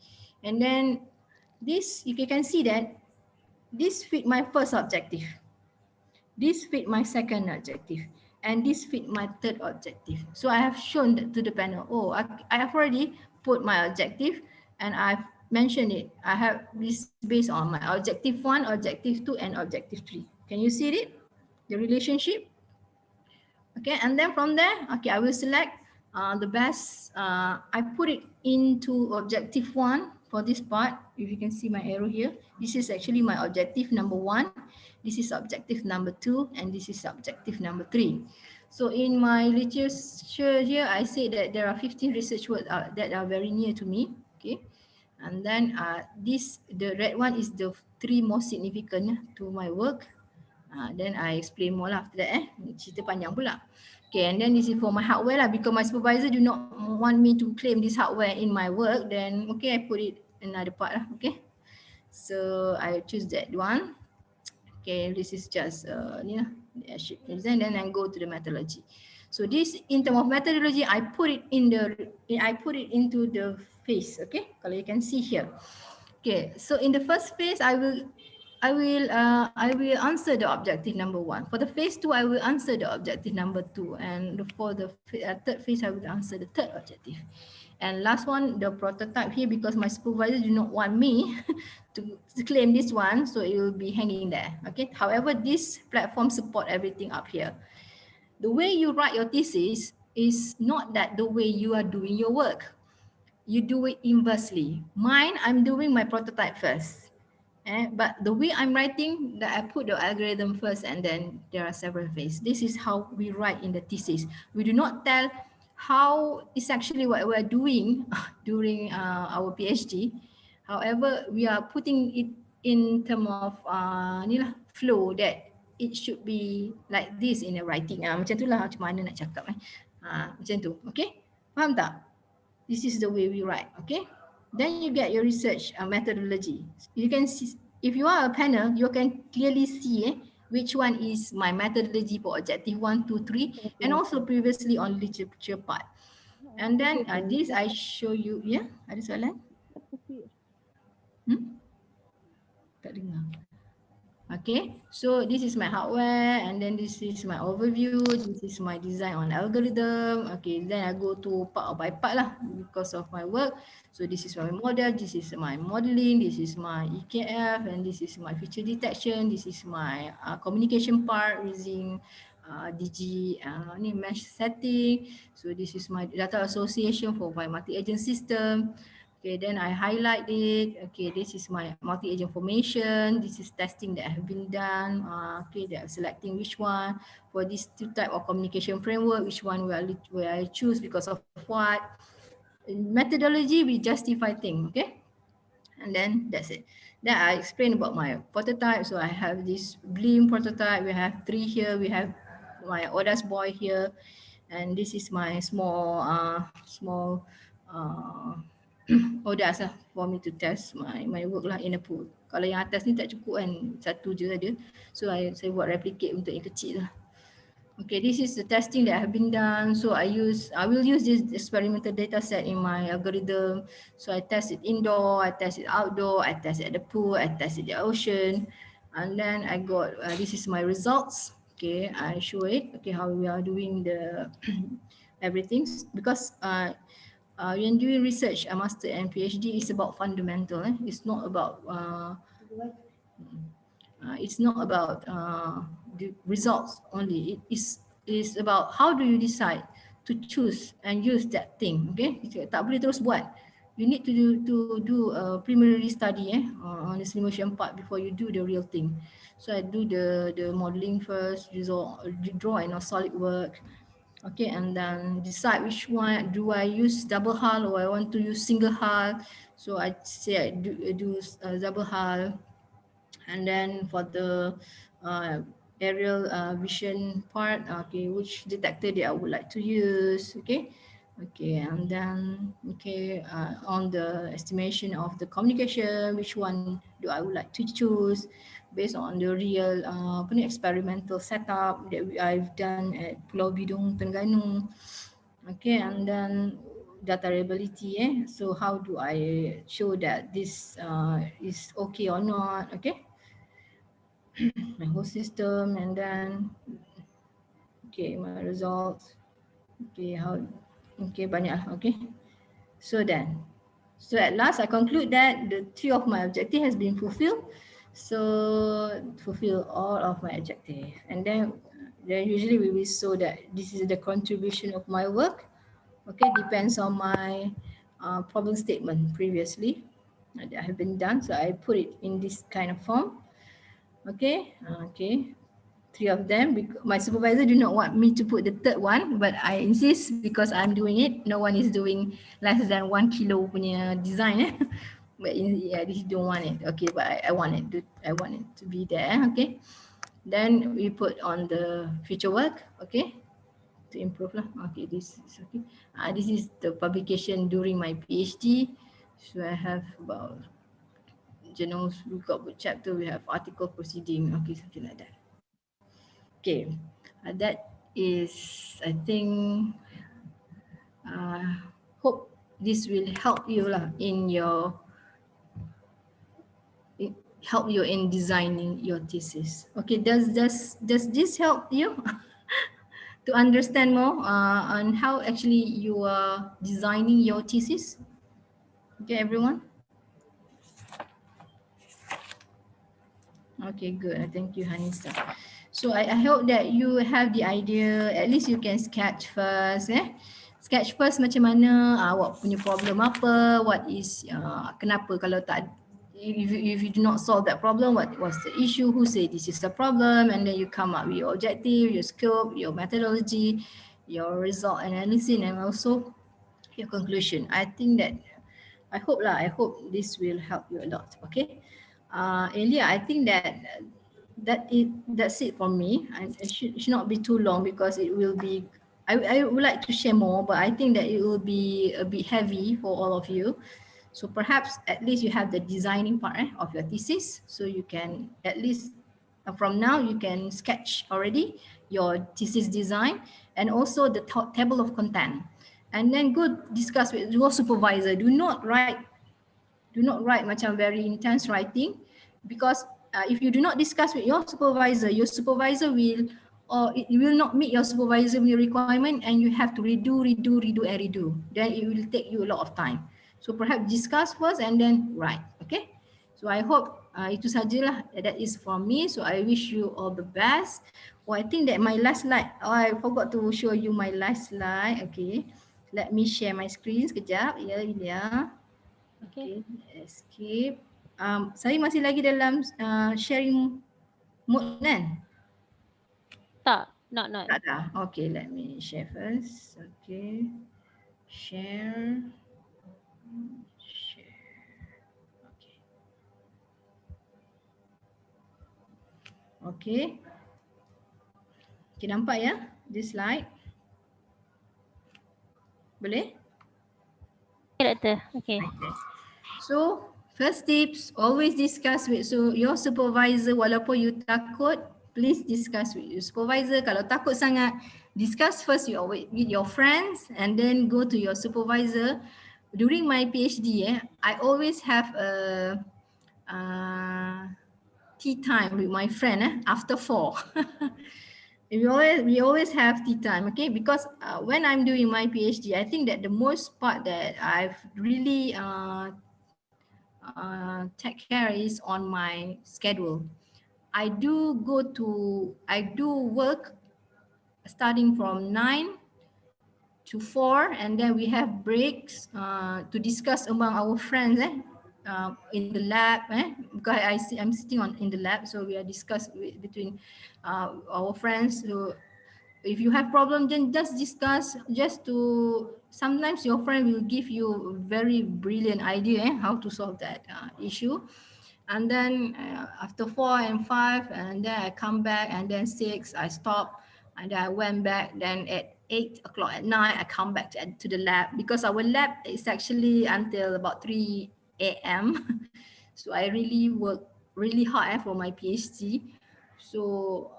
And then this, you can see that this fit my first objective. This fit my second objective. And this fit my third objective. So I have shown that to the panel. I have already put my objective and I've mentioned it. I have this based on my objective 1, objective 2, and objective 3. Can you see it? The relationship? Okay, and then from there, okay, I will select the best. I put it into objective 1 for this part. If you can see my arrow here, this is actually my objective number 1. This is objective number 2, and this is objective number 3. So in my literature here, I say that there are 15 research words that are very near to me. Okay, and then the red one is the 3 most significant to my work. Then I explain more lah after that. Cerita panjang pula. Okay, and then this is for my hardware lah, because my supervisor do not want me to claim this hardware in my work. Then okay, I put it in another part lah. Okay, so I choose that one. Okay, this is just design. Then I go to the methodology. So this, in terms of methodology, I put it into the phase. Okay, kalau you can see here. Okay, so in the first phase, I will answer the objective number 1. For the phase 2, I will answer the objective number 2, and for the third phase, I will answer the third objective. And last one, the prototype here, because my supervisor do not want me to claim this one, so it will be hanging there. Okay. However, this platform support everything up here. The way you write your thesis is not that the way you are doing your work. You do it inversely. Mine, I'm doing my prototype first. But the way I'm writing, that I put the algorithm first, and then there are several phases. This is how we write in the thesis. We do not tell how it's actually what we're doing during our PhD. However, we are putting it in terms of flow, that it should be like this in the writing. Macam tu lah, macam mana nak cakap. Macam tu, okay? Faham tak? This is the way we write, okay? Then you get your research methodology. You can see, if you are a panel, you can clearly see which one is my methodology for objective 1, 2, 3, and also previously on literature part. And then this I show you, ada soalan? Tak dengar. Okay, so this is my hardware, and then this is my overview, this is my design on algorithm. Okay, then I go to part by part lah because of my work. So this is my model, this is my modeling, this is my EKF, and this is my feature detection, this is my communication part using mesh setting. So this is my data association for my multi-agent system. Okay, then I highlight it. Okay, this is my multi-agent formation. This is testing that have been done. Okay, they are selecting which one for this 2 type of communication framework, which one will I choose because of what. In methodology, we justify things, okay? And then that's it. Then I explain about my prototype. So I have this Blim prototype. We have 3 here. We have my oldest boy here, and this is my small oldest lah for me to test my work lah in a pool. Kalau yang atas ni tak cukup kan, satu je ada. So saya buat replicate untuk yang kecil lah. Okay, this is the testing that have been done. So I will use this experimental data set in my algorithm. So I test it indoor, I test it outdoor, I test it at the pool, I test it at the ocean. And then I got, this is my results. Okay, I show it, okay, how we are doing the everything. Because when doing research, a master and PhD is about fundamental. It's not about the results only. It is about how do you decide to choose and use that thing. Okay, tak boleh terus buat. You need to do a preliminary study on the simulation part before you do the real thing. So I do the modeling first, draw in a solid work. Okay, and then decide which one do I use double hull or I want to use single hull. So I say I do double hull. And then for the aerial vision part, okay, which detector that I would like to use, okay. Okay, and then on the estimation of the communication, which one do I would like to choose based on the real experimental setup that I've done at Pulau Bidung, Terengganu. Okay, and then data reliability. So how do I show that this is okay or not? Okay. My whole system, and then my results, banyak lah. So then, at last I conclude that the 3 of my objective has been fulfilled. So fulfill all of my objective, and then usually we will show that this is the contribution of my work. Okay, depends on my problem statement previously that have been done. So I put it in this kind of form. Okay, 3 of them. My supervisor do not want me to put the third one, but I insist because I'm doing it. No one is doing less than 1 kilo punya design. But they don't want it. Okay, but I want it. I want it to be there. Okay. Then we put on the future work. Okay, to improve lah. Okay, this is okay. This is the publication during my PhD. So I have about journals, we got book chapter, we have article proceeding. Okay, something like that. Okay, that is, I think, hope this will help you lah in designing your thesis. Okay, does this help you to understand more on how actually you are designing your thesis? Okay, everyone. Okay, good. Thank you, Hanisa. So I hope that you have the idea. At least you can sketch first. Sketch first macam mana, awak punya problem apa, what is, kenapa kalau tak, if you do not solve that problem, what was the issue, who say this is the problem, and then you come up with your objective, your scope, your methodology, your result analysis, and also your conclusion. I think that, I hope this will help you a lot. Okay. Elia, I think that's it for me. It should not be too long because it will be, I would like to share more, but I think that it will be a bit heavy for all of you. So perhaps at least you have the designing part of your thesis. So you can at least from now you can sketch already your thesis design and also the table of content. And then go discuss with your supervisor. Do not write macam very intense writing, because if you do not discuss with your supervisor will, or it will not meet your supervisor requirement, and you have to redo. Then it will take you a lot of time. So perhaps discuss first and then write. Okay. So I hope itu sajalah. That is from me. So I wish you all the best. Oh, I think that my last slide. Oh, I forgot to show you my last slide. Okay. Let me share my screen sekejap. Ya. Okay, escape. Saya masih lagi dalam sharing mode kan? Not. Tak dah. Okay, let me share first. Okay, share. Okay. Okay. Okay, nampak ya this slide? Boleh? Okay, Doktor. Okay. Okay. So first tips, always discuss with your supervisor. Walaupun you takut, please discuss with your supervisor. Kalau takut sangat, discuss first with your friends and then go to your supervisor. During my PhD, I always have a tea time with my friend after 4. We always have tea time, okay? Because when I'm doing my PhD, I think that the most part that I've really take care is on my schedule. I do work starting from 9 to 4, and then we have breaks to discuss among our friends in the lab because I'm sitting in the lab, so we are discuss between our friends. So if you have problem, then just discuss, just to sometimes your friend will give you a very brilliant idea how to solve that issue. And then after 4 and 5, and then I come back, and then 6 I stop, and then I went back. Then at 8 o'clock at night I come back to the lab, because our lab is actually until about 3 a.m. So I really work really hard for my PhD. So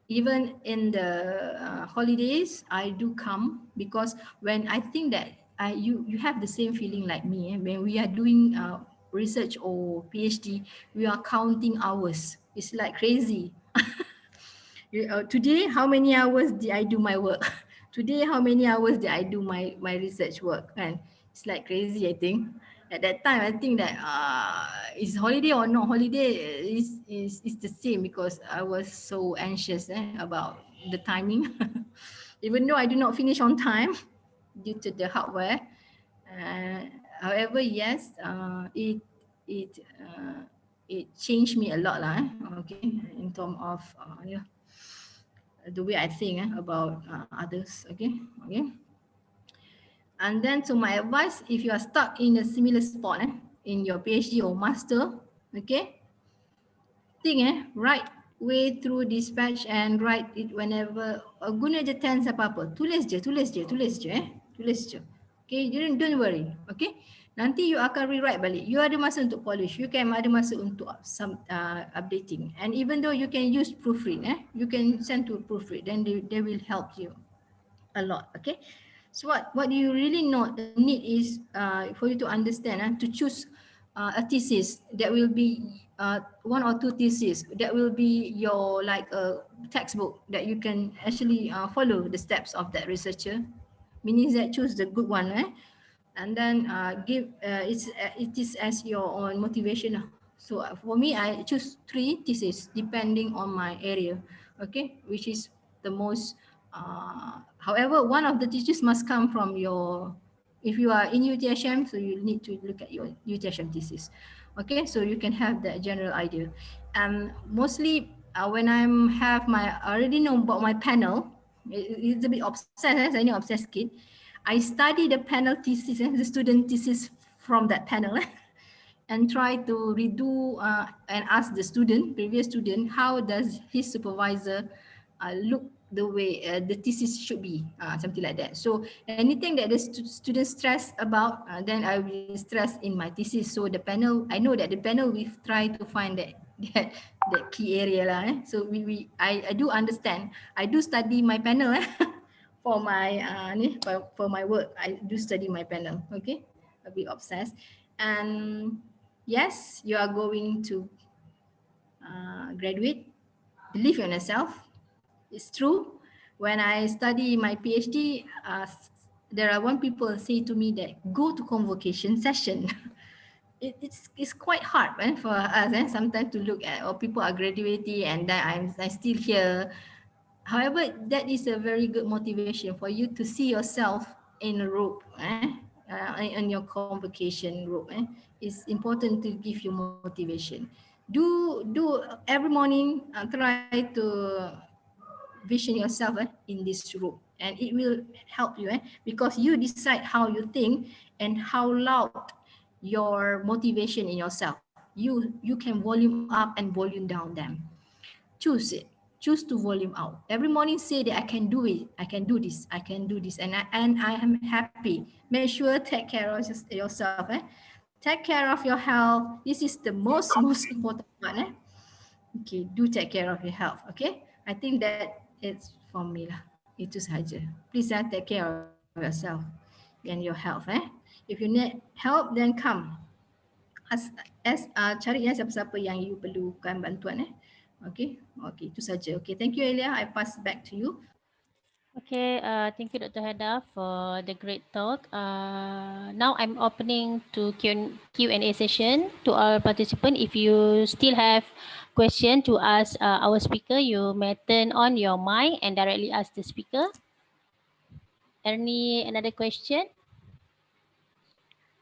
even in the holidays I do come, because when I think that you have the same feeling like me when we are doing research or PhD, we are counting hours. It's like crazy. Today how many hours did I do my work? Today how many hours did I do my research work? And it's like crazy. I think at that time I think that is holiday or not holiday is the same, because I was so anxious about the timing. Even though I do not finish on time due to the hardware. However, yes, it changed me a lot lah, okay, in terms of the way I think about others. Okay. And then, so my advice, if you are stuck in a similar spot in your PhD or master, okay, think write way through dispatch and write it whenever. Guna je tense apa-apa, tulis je. Okay, don't worry. Okay, nanti you akan rewrite balik. You ada masa untuk polish. You can ada masa untuk some updating. And even though you can use proofread, you can send to proofread. Then they will help you a lot. Okay, so what you really need is for you to understand to choose a thesis that will be one or two theses that will be your like a textbook that you can actually follow the steps of that researcher. Meaning that choose the good one, and then it is as your own motivation. So for me, I choose 3 theses depending on my area, okay, which is the most. However, one of the theses must come from your. If you are in UTHM, so you need to look at your UTHM thesis, okay, so you can have that general idea. And mostly when I already know about my panel, it's a bit obsessed, as I know obsessed kid. I study the panel thesis, the student thesis from that panel, and try to redo and ask the previous student, how does his supervisor look the way the thesis should be, something like that. So anything that the student stress about, then I will stress in my thesis. So the panel, I know that the panel will try to find that key area lah. So I do understand. I do study my panel for my work. I do study my panel. Okay, a bit obsessed. And yes, you are going to graduate. Believe in yourself. It's true. When I study my PhD, there are one people say to me that go to convocation session. It's quite hard for us sometimes to look at, people are graduating and then I'm still here. However, that is a very good motivation for you to see yourself in a group, in your convocation group. It's important to give you motivation. Do every morning try to vision yourself in this group, and it will help you because you decide how you think and how loud your motivation in yourself. You can volume up and volume down them. Choose it. choose to volume out. Every morning say that I can do it, I can do this, I can do this, and I am happy. Make sure take care of yourself. Take care of your health. This is the most important part. Okay, do take care of your health. Okay, I think that it's for me lah. Itu sahaja. Please take care of yourself and your health. If you need help, then come. Cari siapa-siapa yang you perlukan bantuan. Okay, okay, itu saja. Okay, thank you Elia. I pass back to you. Okay, thank you, Dr. Heda, for the great talk. Now I'm opening to Q&A session to our participant. If you still have question to ask our speaker, you may turn on your mic and directly ask the speaker. Another question?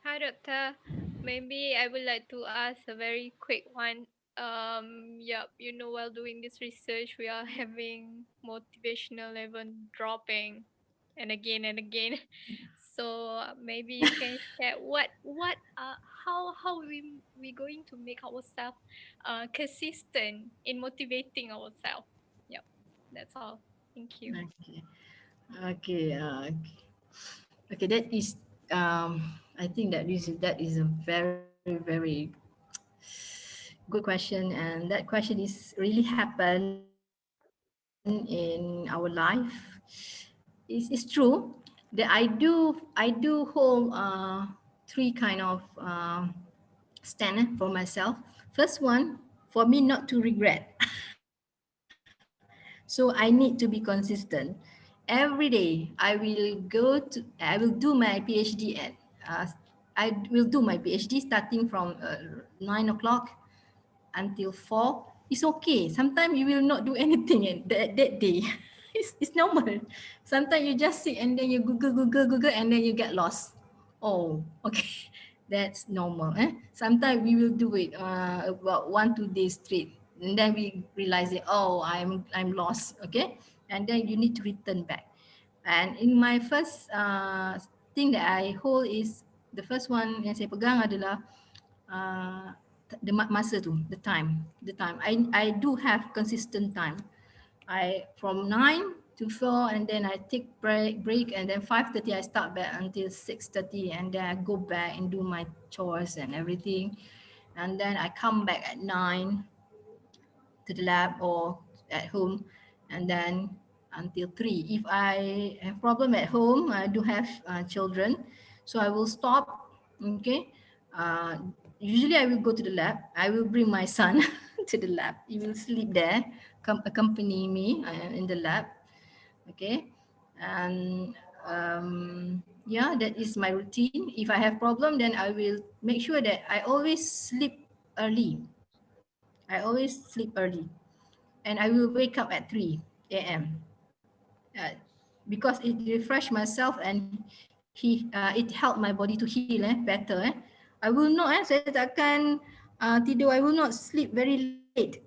Hi, Doctor. Maybe I would like to ask a very quick one. Yep, while doing this research, we are having motivational level dropping and again and again. So maybe you can share how we going to make ourselves consistent in motivating ourselves. Yep, that's all. Thank you. Okay. Okay. That is I think that is a very good question, and that question is really happen in our life. It's true that I do hold three kind of stand for myself. First one, for me not to regret. So I need to be consistent. Every day I will do my PhD at I will do my PhD starting from 9 o'clock until 4. It's okay. Sometimes you will not do anything that day. It's normal. Sometimes you just sit and then you Google and then you get lost. Oh, okay. That's normal. Sometimes we will do it about 1-2 days straight. And then we realize it, oh, I'm lost. Okay. And then you need to return back. And in my first thing that I hold is, the first one yang saya pegang adalah the masa tu, the time. I do have consistent time. From 9 to 4, and then I take break, and then 5:30 I start back until 6:30, and then I go back and do my chores and everything, and then I come back at 9 to the lab or at home, and then until 3. If I have problem at home, I do have children, so I will stop. Okay. Usually I will go to the lab. I will bring my son to the lab. He will sleep there, accompany me in the lab. Okay. And yeah, that is my routine. If I have problem, then I will make sure that I always sleep early. And I will wake up at 3 a.m. Because it refresh myself, and it help my body to heal better. I will not saya takkan tidur. I will not sleep very late.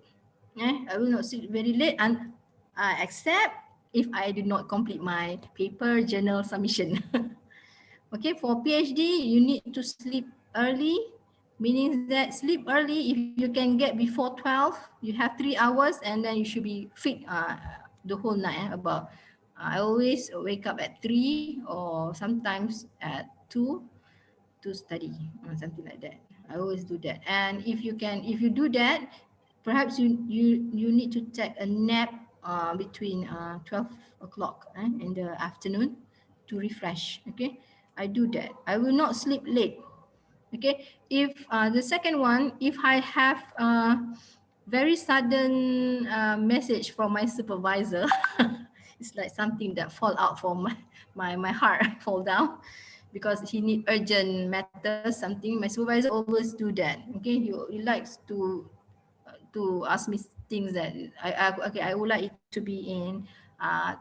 I will not sleep very late, and except if I do not complete my paper journal submission. Okay, for PhD, you need to sleep early, meaning that sleep early. If you can get before 12, you have 3 hours, and then you should be fit the whole night. I always wake up at 3 or sometimes at 2 to study, something like that. I always do that. And if you do that, perhaps you need to take a nap between 12 o'clock in the afternoon to refresh. Okay, I do that. I will not sleep late. Okay, if the second one, if I have very sudden message from my supervisor, it's like something that fall out from my heart fall down, because he need urgent matters, something. My supervisor always do that. Okay, he likes to ask me things that I would like it to be in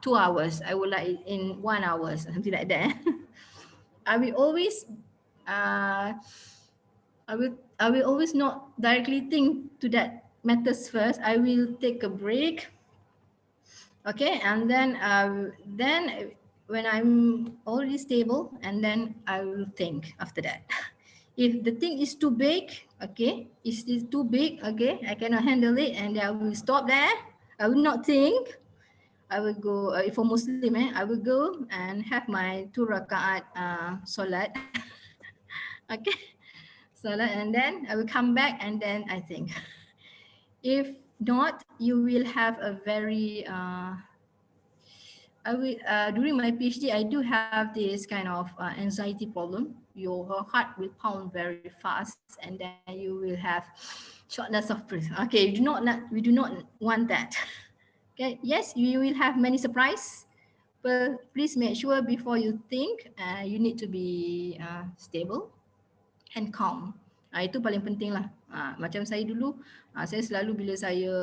2 hours. I would like it in 1 hour, something like that. I will always I will always not directly think to that matters first. I will take a break. Okay, and then when I'm already stable, and then I will think after that. If the thing is too big, okay, is too big, okay, I cannot handle it, and I will stop there. I will not think. I will go, for Muslim, I will go and have my 2 rakaat solat. Okay, solat, and then I will come back and then I think. If not, you will have a very, I will, during my PhD, I do have this kind of anxiety problem. Your heart will pound very fast and then you will have shortness of breath. Okay, we do not want that. Okay, yes, you will have many surprise, but please make sure before you think, you need to be stable and calm. Itu paling penting lah. Macam saya dulu, saya selalu bila saya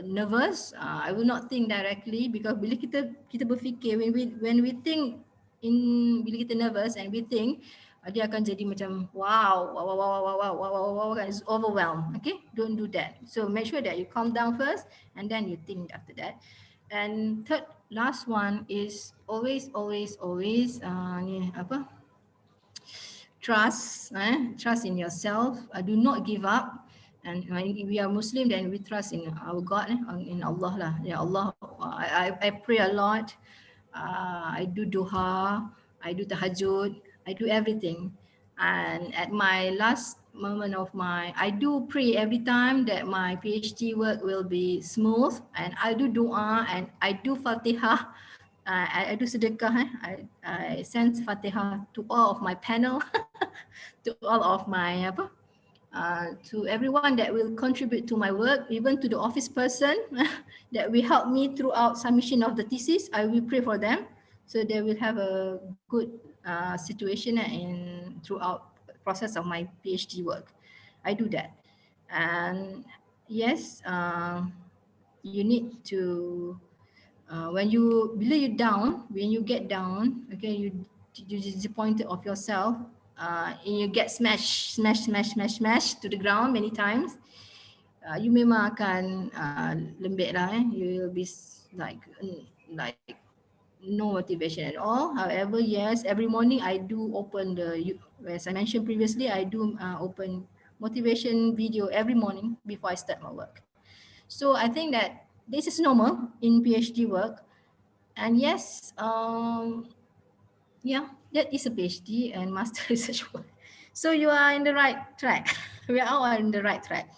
nervous, I will not think directly, because bila kita berfikir, when we think bila kita nervous and we think, dia akan jadi macam wow, wow, wow, wow, wow, wow, wow, wow, wow, wow, it's overwhelmed. Okay, don't do that. So make sure that you calm down first and then you think after that. And third, last one is always, always, always ni apa? Trust in yourself. Do not give up. And when we are Muslim, then we trust in our God, in Allah lah. Ya Allah, I pray a lot. I do duha, I do tahajud, I do everything. And at my last moment of I do pray every time that my PhD work will be smooth, and I do dua and I do Fatihah. I do sedekah. I send Fatihah to all of my panel, to all of my to everyone that will contribute to my work, even to the office person that will help me throughout submission of the thesis. I will pray for them so they will have a good situation in throughout process of my PhD work. I do that, and yes, you need to. When you get down, okay, you disappointed of yourself, and you get smash to the ground many times. You memang akan lembek lah. You will be like no motivation at all. However, yes, every morning I do open as I mentioned previously, I do open motivation video every morning before I start my work. So I think that this is normal in PhD work. And yes, yeah, that is a PhD and master research work. So you are in the right track. We are all in the right track.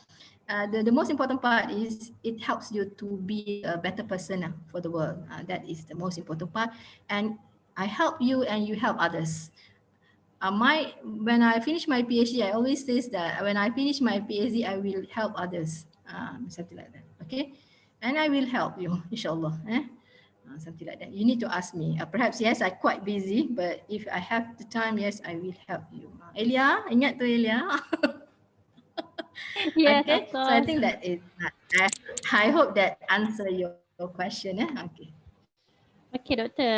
The most important part is it helps you to be a better person for the world. That is the most important part. And I help you and you help others. When I finish my PhD, I always say that when I finish my PhD, I will help others. Something like that. Okay, and I will help you, inshallah. Something like that. You need to ask me. Perhaps yes, I'm quite busy, but if I have the time, yes, I will help you. Elia, ingat tu Elia. Yes, Okay, of so I course. think that is. I hope that answer your question. Okay. Okay, Doctor.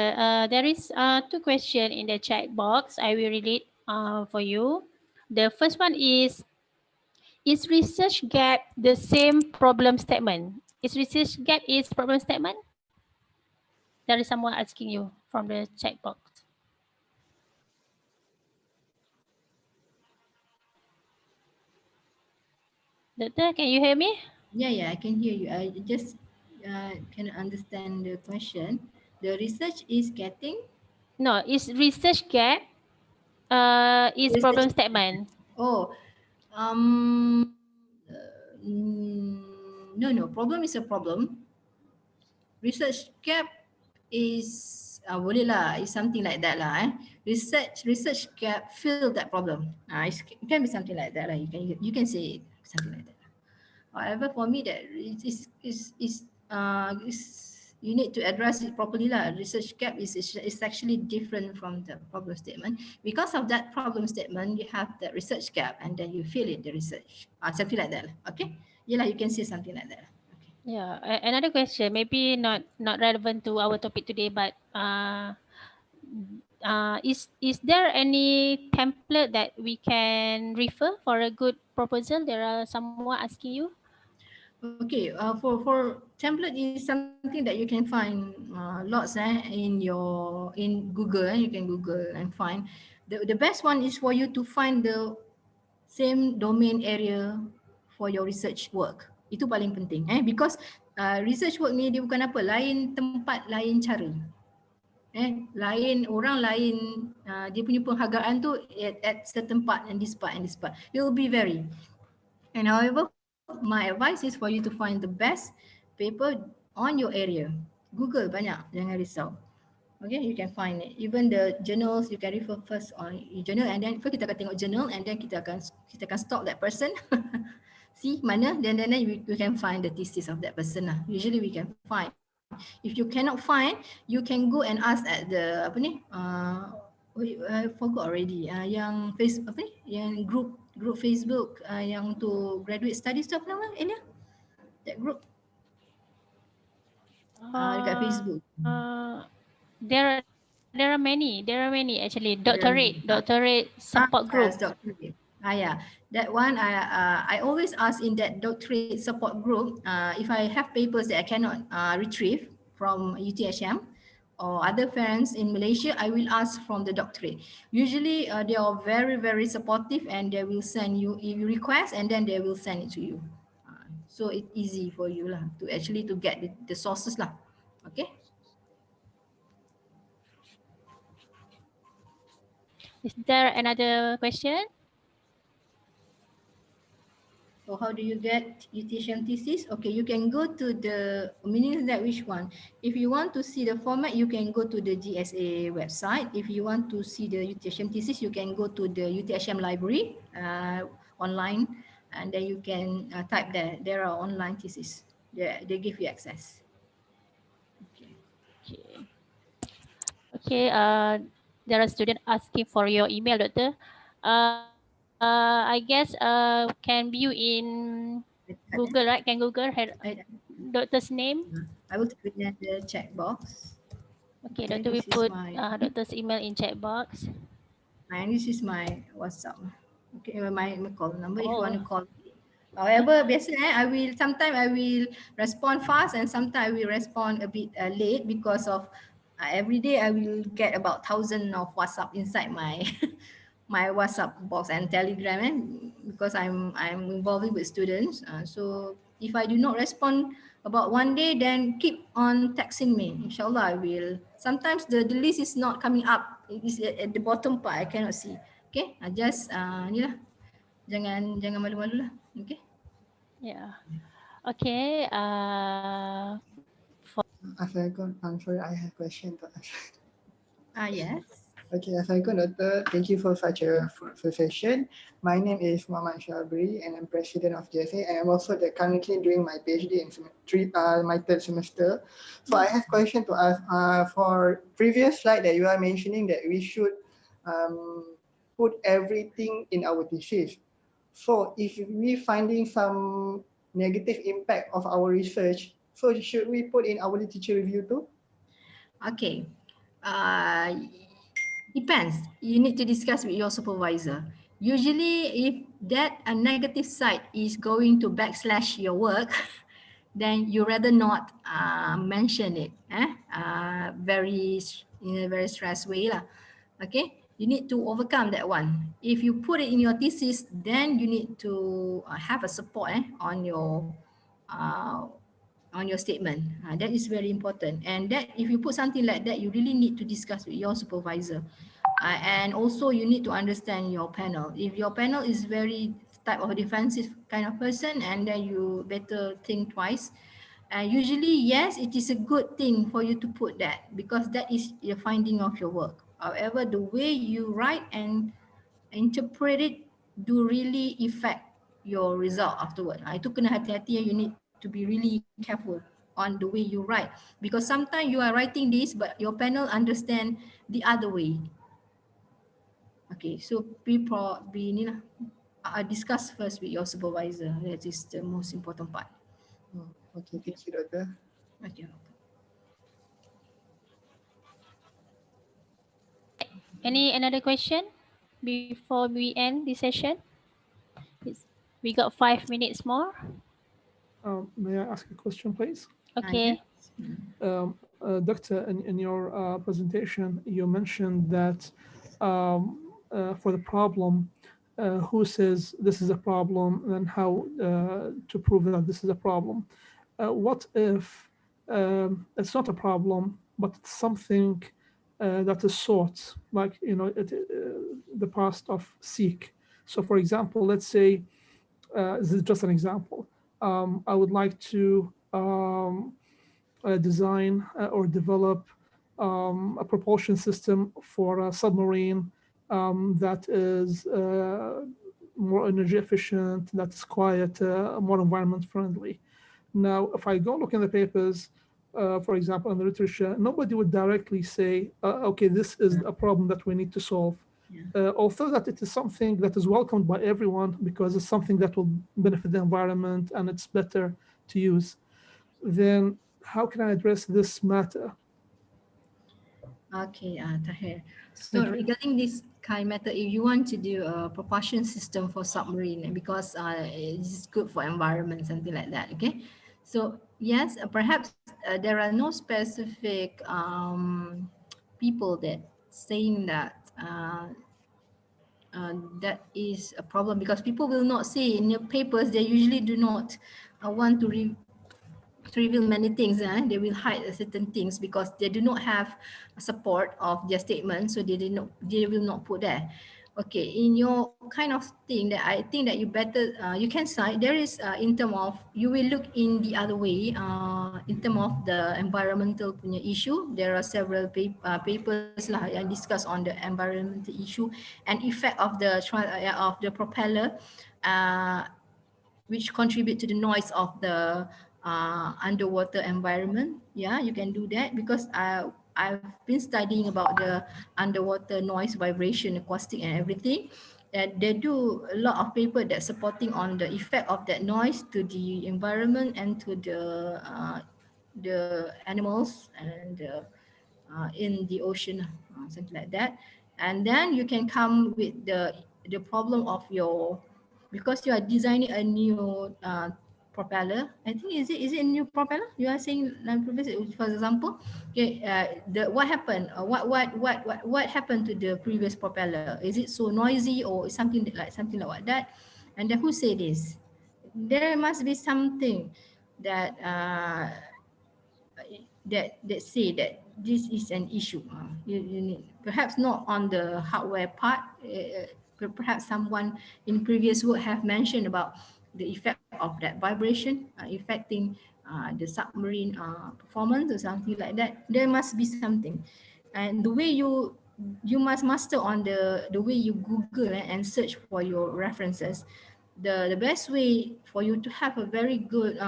There is 2 questions in the chat box. I will read it for you. The first one is research gap the same problem statement? Is research gap is problem statement? There is someone asking you from the chat box. Doctor, can you hear me? Yeah, I can hear you. I just can understand the question. The research is getting No, is research gap is research. problem statement. Oh, um, no. Problem is a problem. Research gap is boleh lah. It's something like that lah. Research gap fill that problem. It can be something like that lah. You can say it, something like that. However, for me, that you need to address it properly lah. Research gap is actually different from the problem statement. Because of that problem statement, you have the research gap, and then you fill it the research. Something like that. Okay. Yeah, you can say something like that. Okay. Yeah. Another question, maybe not relevant to our topic today, but is there any template that we can refer for a good proposal? There are someone asking you. Okay, for template is something that you can find lots in Google. You can Google and find. The best one is for you to find the same domain area for your research work. Itu paling penting because research work ni dia bukan apa, lain tempat, lain cara. Lain orang lain, dia punya penghargaan tu at certain part and this part and this part. It will be vary. And however, my advice is for you to find the best paper on your area. Google banyak, jangan risau. Okay, you can find it. Even the journals, you can refer first on journal, and then first kita akan tengok journal, and then kita akan stalk that person. See mana, then we can find the thesis of that person lah. Usually we can find. If you cannot find, you can go and ask at the apa ni? I forgot already. Yang apa ni? Yang group Facebook yang untuk graduate studies tu apa nama? Elia? That group. Dekat Facebook. There are many actually. Doctorate support group. Yes, doctorate. Yeah, that one I always ask in that doctorate support group if I have papers that I cannot retrieve from UTHM or other friends in Malaysia, I will ask from the doctorate. Usually they are very, very supportive, and they will send you if you request, and then they will send it to you. So it's easy for you lah to actually to get the sources lah. Okay. Is there another question? So how do you get UTHM thesis? Okay, you can go to the, meaning that which one? If you want to see the format, you can go to the GSA website. If you want to see the UTHM thesis, you can go to the UTHM library online, and then you can type there. There are online thesis. They give you access. Okay. There are students asking for your email, Doctor. I guess can view in Google, right? Can Google doctor's name? I will put in the chat box. Okay, Doctor, we put doctor's email in chat box. And this is my WhatsApp. Okay, my call number if you want to call. However, biasa sometimes I will respond fast, and sometimes I will respond a bit late because of every day I will get about 1,000 of WhatsApp inside my my WhatsApp box and Telegram, because I'm involving with students. So if I do not respond about one day, then keep on texting me. Inshallah, I will. Sometimes the list is not coming up. It is at the bottom part. I cannot see. Okay, I just ni lah. Jangan malu-malu lah. Okay. Yeah. Okay. I'm sorry, I have a question to ask. Yes. Okay, Assalamualaikum, Doctor. Thank you for such a fruitful session. My name is Muhammad Shabri, and I'm president of GSA, and I'm also currently doing my PhD in my third semester. So I have a question to ask. For previous slide that you are mentioning that we should put everything in our thesis. So if we finding some negative impact of our research, so should we put in our literature review too? Okay. Depends. You need to discuss with your supervisor. Usually, if that a negative side is going to backslash your work, then you rather not mention it. In a very stressed way lah. Okay. You need to overcome that one. If you put it in your thesis, then you need to have a support on your statement. That is very important. And that if you put something like that, you really need to discuss with your supervisor. And also you need to understand your panel. If your panel is very type of defensive kind of person, and then you better think twice. Usually, yes, it is a good thing for you to put that, because that is your finding of your work. However, the way you write and interpret it do really affect your result afterward. Itu kena hati-hati, you need to be really careful on the way you write, because sometimes you are writing this but your panel understand the other way. Okay, so discuss first with your supervisor. That is the most important part. Okay, thank you, Doctor. Okay. Any another question before we end this session? We got 5 minutes more. May I ask a question, please? Okay. Doctor, in your presentation, you mentioned that for the problem, who says this is a problem and how to prove that this is a problem. what if it's not a problem, but it's something that is sought, like the past of seek. So, for example, let's say this is just an example. I would like to design or develop a propulsion system for a submarine that is more energy efficient, that is quiet, more environment friendly. Now, if I go look in the papers, for example, in the literature, nobody would directly say, okay, this is a problem that we need to solve. Although that it is something that is welcomed by everyone because it's something that will benefit the environment and it's better to use, then how can I address this matter? Okay, Tahir. So Thank you. regarding this kind matter, if you want to do a propulsion system for submarine, because it's good for environment, something like that. Okay, so yes, perhaps there are no specific people that saying that. That is a problem because people will not say in the papers. They usually do not want to reveal many things. They will hide certain things because they do not have support of their statement, so they will not put there. Okay, in your kind of thing that I think that you better you can cite there is in term of you will look in the other way in term of the environmental punya issue. There are several papers lah yang discuss on the environmental issue and effect of the propeller uh, which contribute to the noise of the underwater environment. Yeah, you can do that because I've been studying about the underwater noise, vibration, acoustic, and everything. And they do a lot of paper that supporting on the effect of that noise to the environment and to the animals and in the ocean, something like that. And then you can come with the problem of your because you are designing a new propeller. I think is it a new propeller? You are saying for example, okay, the what happened? What happened to the previous propeller? Is it so noisy or something like that? And then who say this? There must be something that that say that this is an issue. You need perhaps not on the hardware part. But perhaps someone in previous work have mentioned about the effect of that vibration affecting the submarine performance or something like that. There must be something, and the way you must master on the way you Google and search for your references. The best way for you to have a very good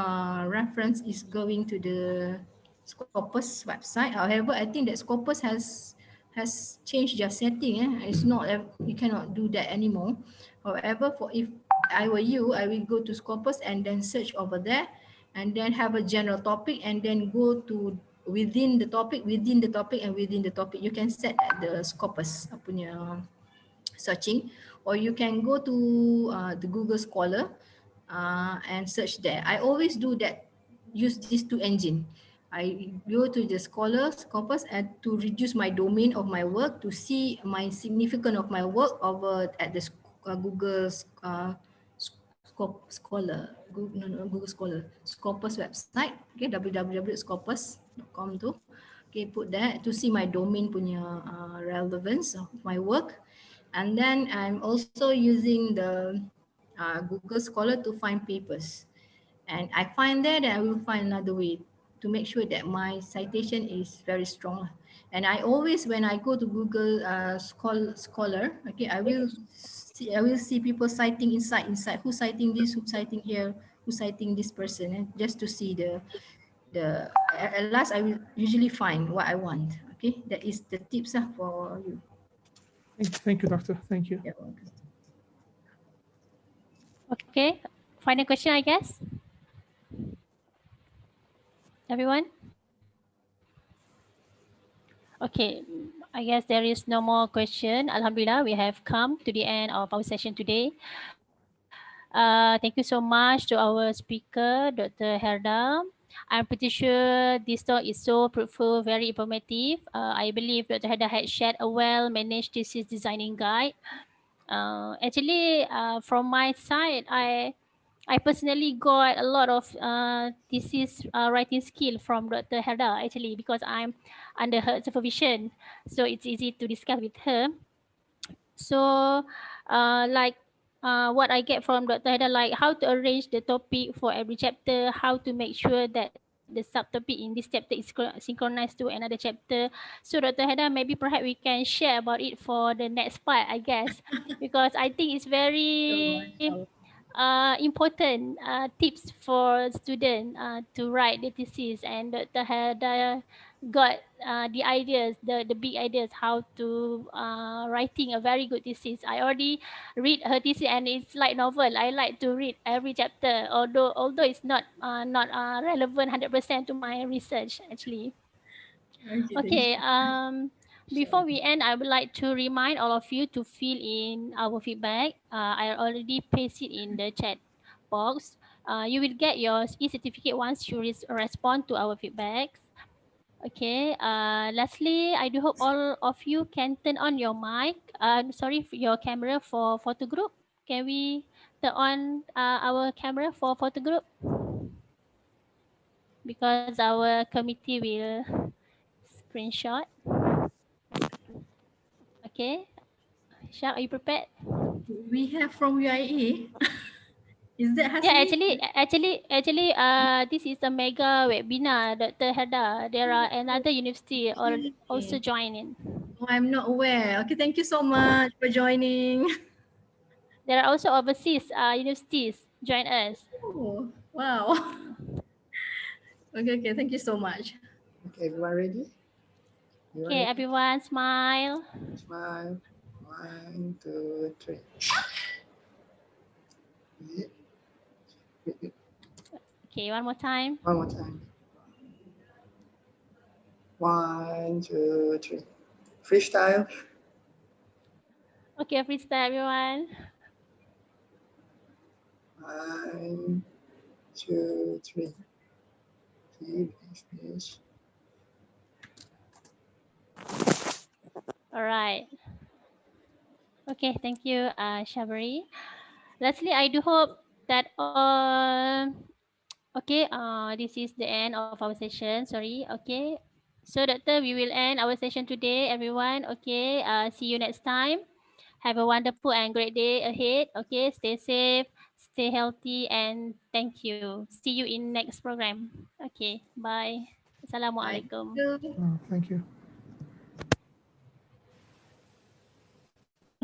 reference is going to the Scopus website. However, I think that Scopus has changed their setting. It's not you cannot do that anymore. However, for if I were you, I will go to Scopus and then search over there, and then have a general topic, and then go to within the topic, within the topic, and within the topic. You can set at the Scopus punya searching, or you can go to the Google Scholar and search there. I always do that. Use these two engine. I go to the Scopus and to reduce my domain of my work to see my significance of my work over at the Google Google Scholar Scopus website. Okay, www.scopus.com tu. Okay, put that to see my domain punya relevance of my work. And then I'm also using the Google Scholar to find papers. And I find that I will find another way to make sure that my citation is very strong. And I always, when I go to Google Scholar, okay, I will see people citing inside who's citing this, who's citing here, who's citing this person, just to see the at last I will usually find what I want. Okay, that is the tips for you. Thank you, doctor. Thank you. Yeah. Okay, final question, I guess. Everyone? Okay, I guess there is no more question. Alhamdulillah, we have come to the end of our session today. Thank you so much to our speaker, Dr. Herda. I'm pretty sure this talk is so fruitful, very informative. I believe Dr. Herda had shared a well-managed thesis designing guide. Actually, from my side, I personally got a lot of thesis writing skill from Dr. Herda actually, because I'm under her supervision, so it's easy to discuss with her. So, like what I get from Dr. Haida, like how to arrange the topic for every chapter, how to make sure that the subtopic in this chapter is synchronized to another chapter. So, Dr. Haida, maybe perhaps we can share about it for the next part, I guess, because I think it's very Inshallah. important tips for student to write the thesis, and Dr. Haida got the ideas, the big ideas how to writing a very good thesis. I already read her thesis and it's like novel. I like to read every chapter, although it's not relevant 100% to my research actually. Okay, thank Okay, you. before we end, I would like to remind all of you to fill in our feedback. I already paste it in the chat box. You will get your e-certificate once you respond to our feedbacks. Okay. Lastly, I do hope all of you can turn on your mic. Sorry, your camera for photo group. Can we turn on our camera for photo group? Because our committee will screenshot. Okay. Shark, are you prepared? We have from UIA. Is that Yeah, Hasni? this is a mega webinar, Dr. Hada. There are another university or also Okay. joining. Oh, I'm not aware. Okay, thank you so much for joining. There are also overseas universities join us. Oh, wow. Okay, okay, thank you so much. Okay, everyone ready? Everyone Okay, ready? everyone smile. Smile. 1, 2, 3. Wait, wait, wait. Okay, one more time. One more time. 1, 2, 3. Freestyle. Okay, freestyle everyone. 1, 2, 3. Finish. All right. Okay, thank you, Shabari. Lastly, I do hope that okay, this is the end of our session. Sorry. Okay. So, Doctor, we will end our session today, everyone. Okay. See you next time. Have a wonderful and great day ahead. Okay. Stay safe, stay healthy, and thank you. See you in next program. Okay. Bye. Bye. Assalamualaikum. Thank you. Thank you.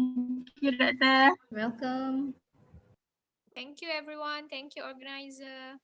Thank you, Doctor. Welcome. Thank you, everyone. Thank you, organizer.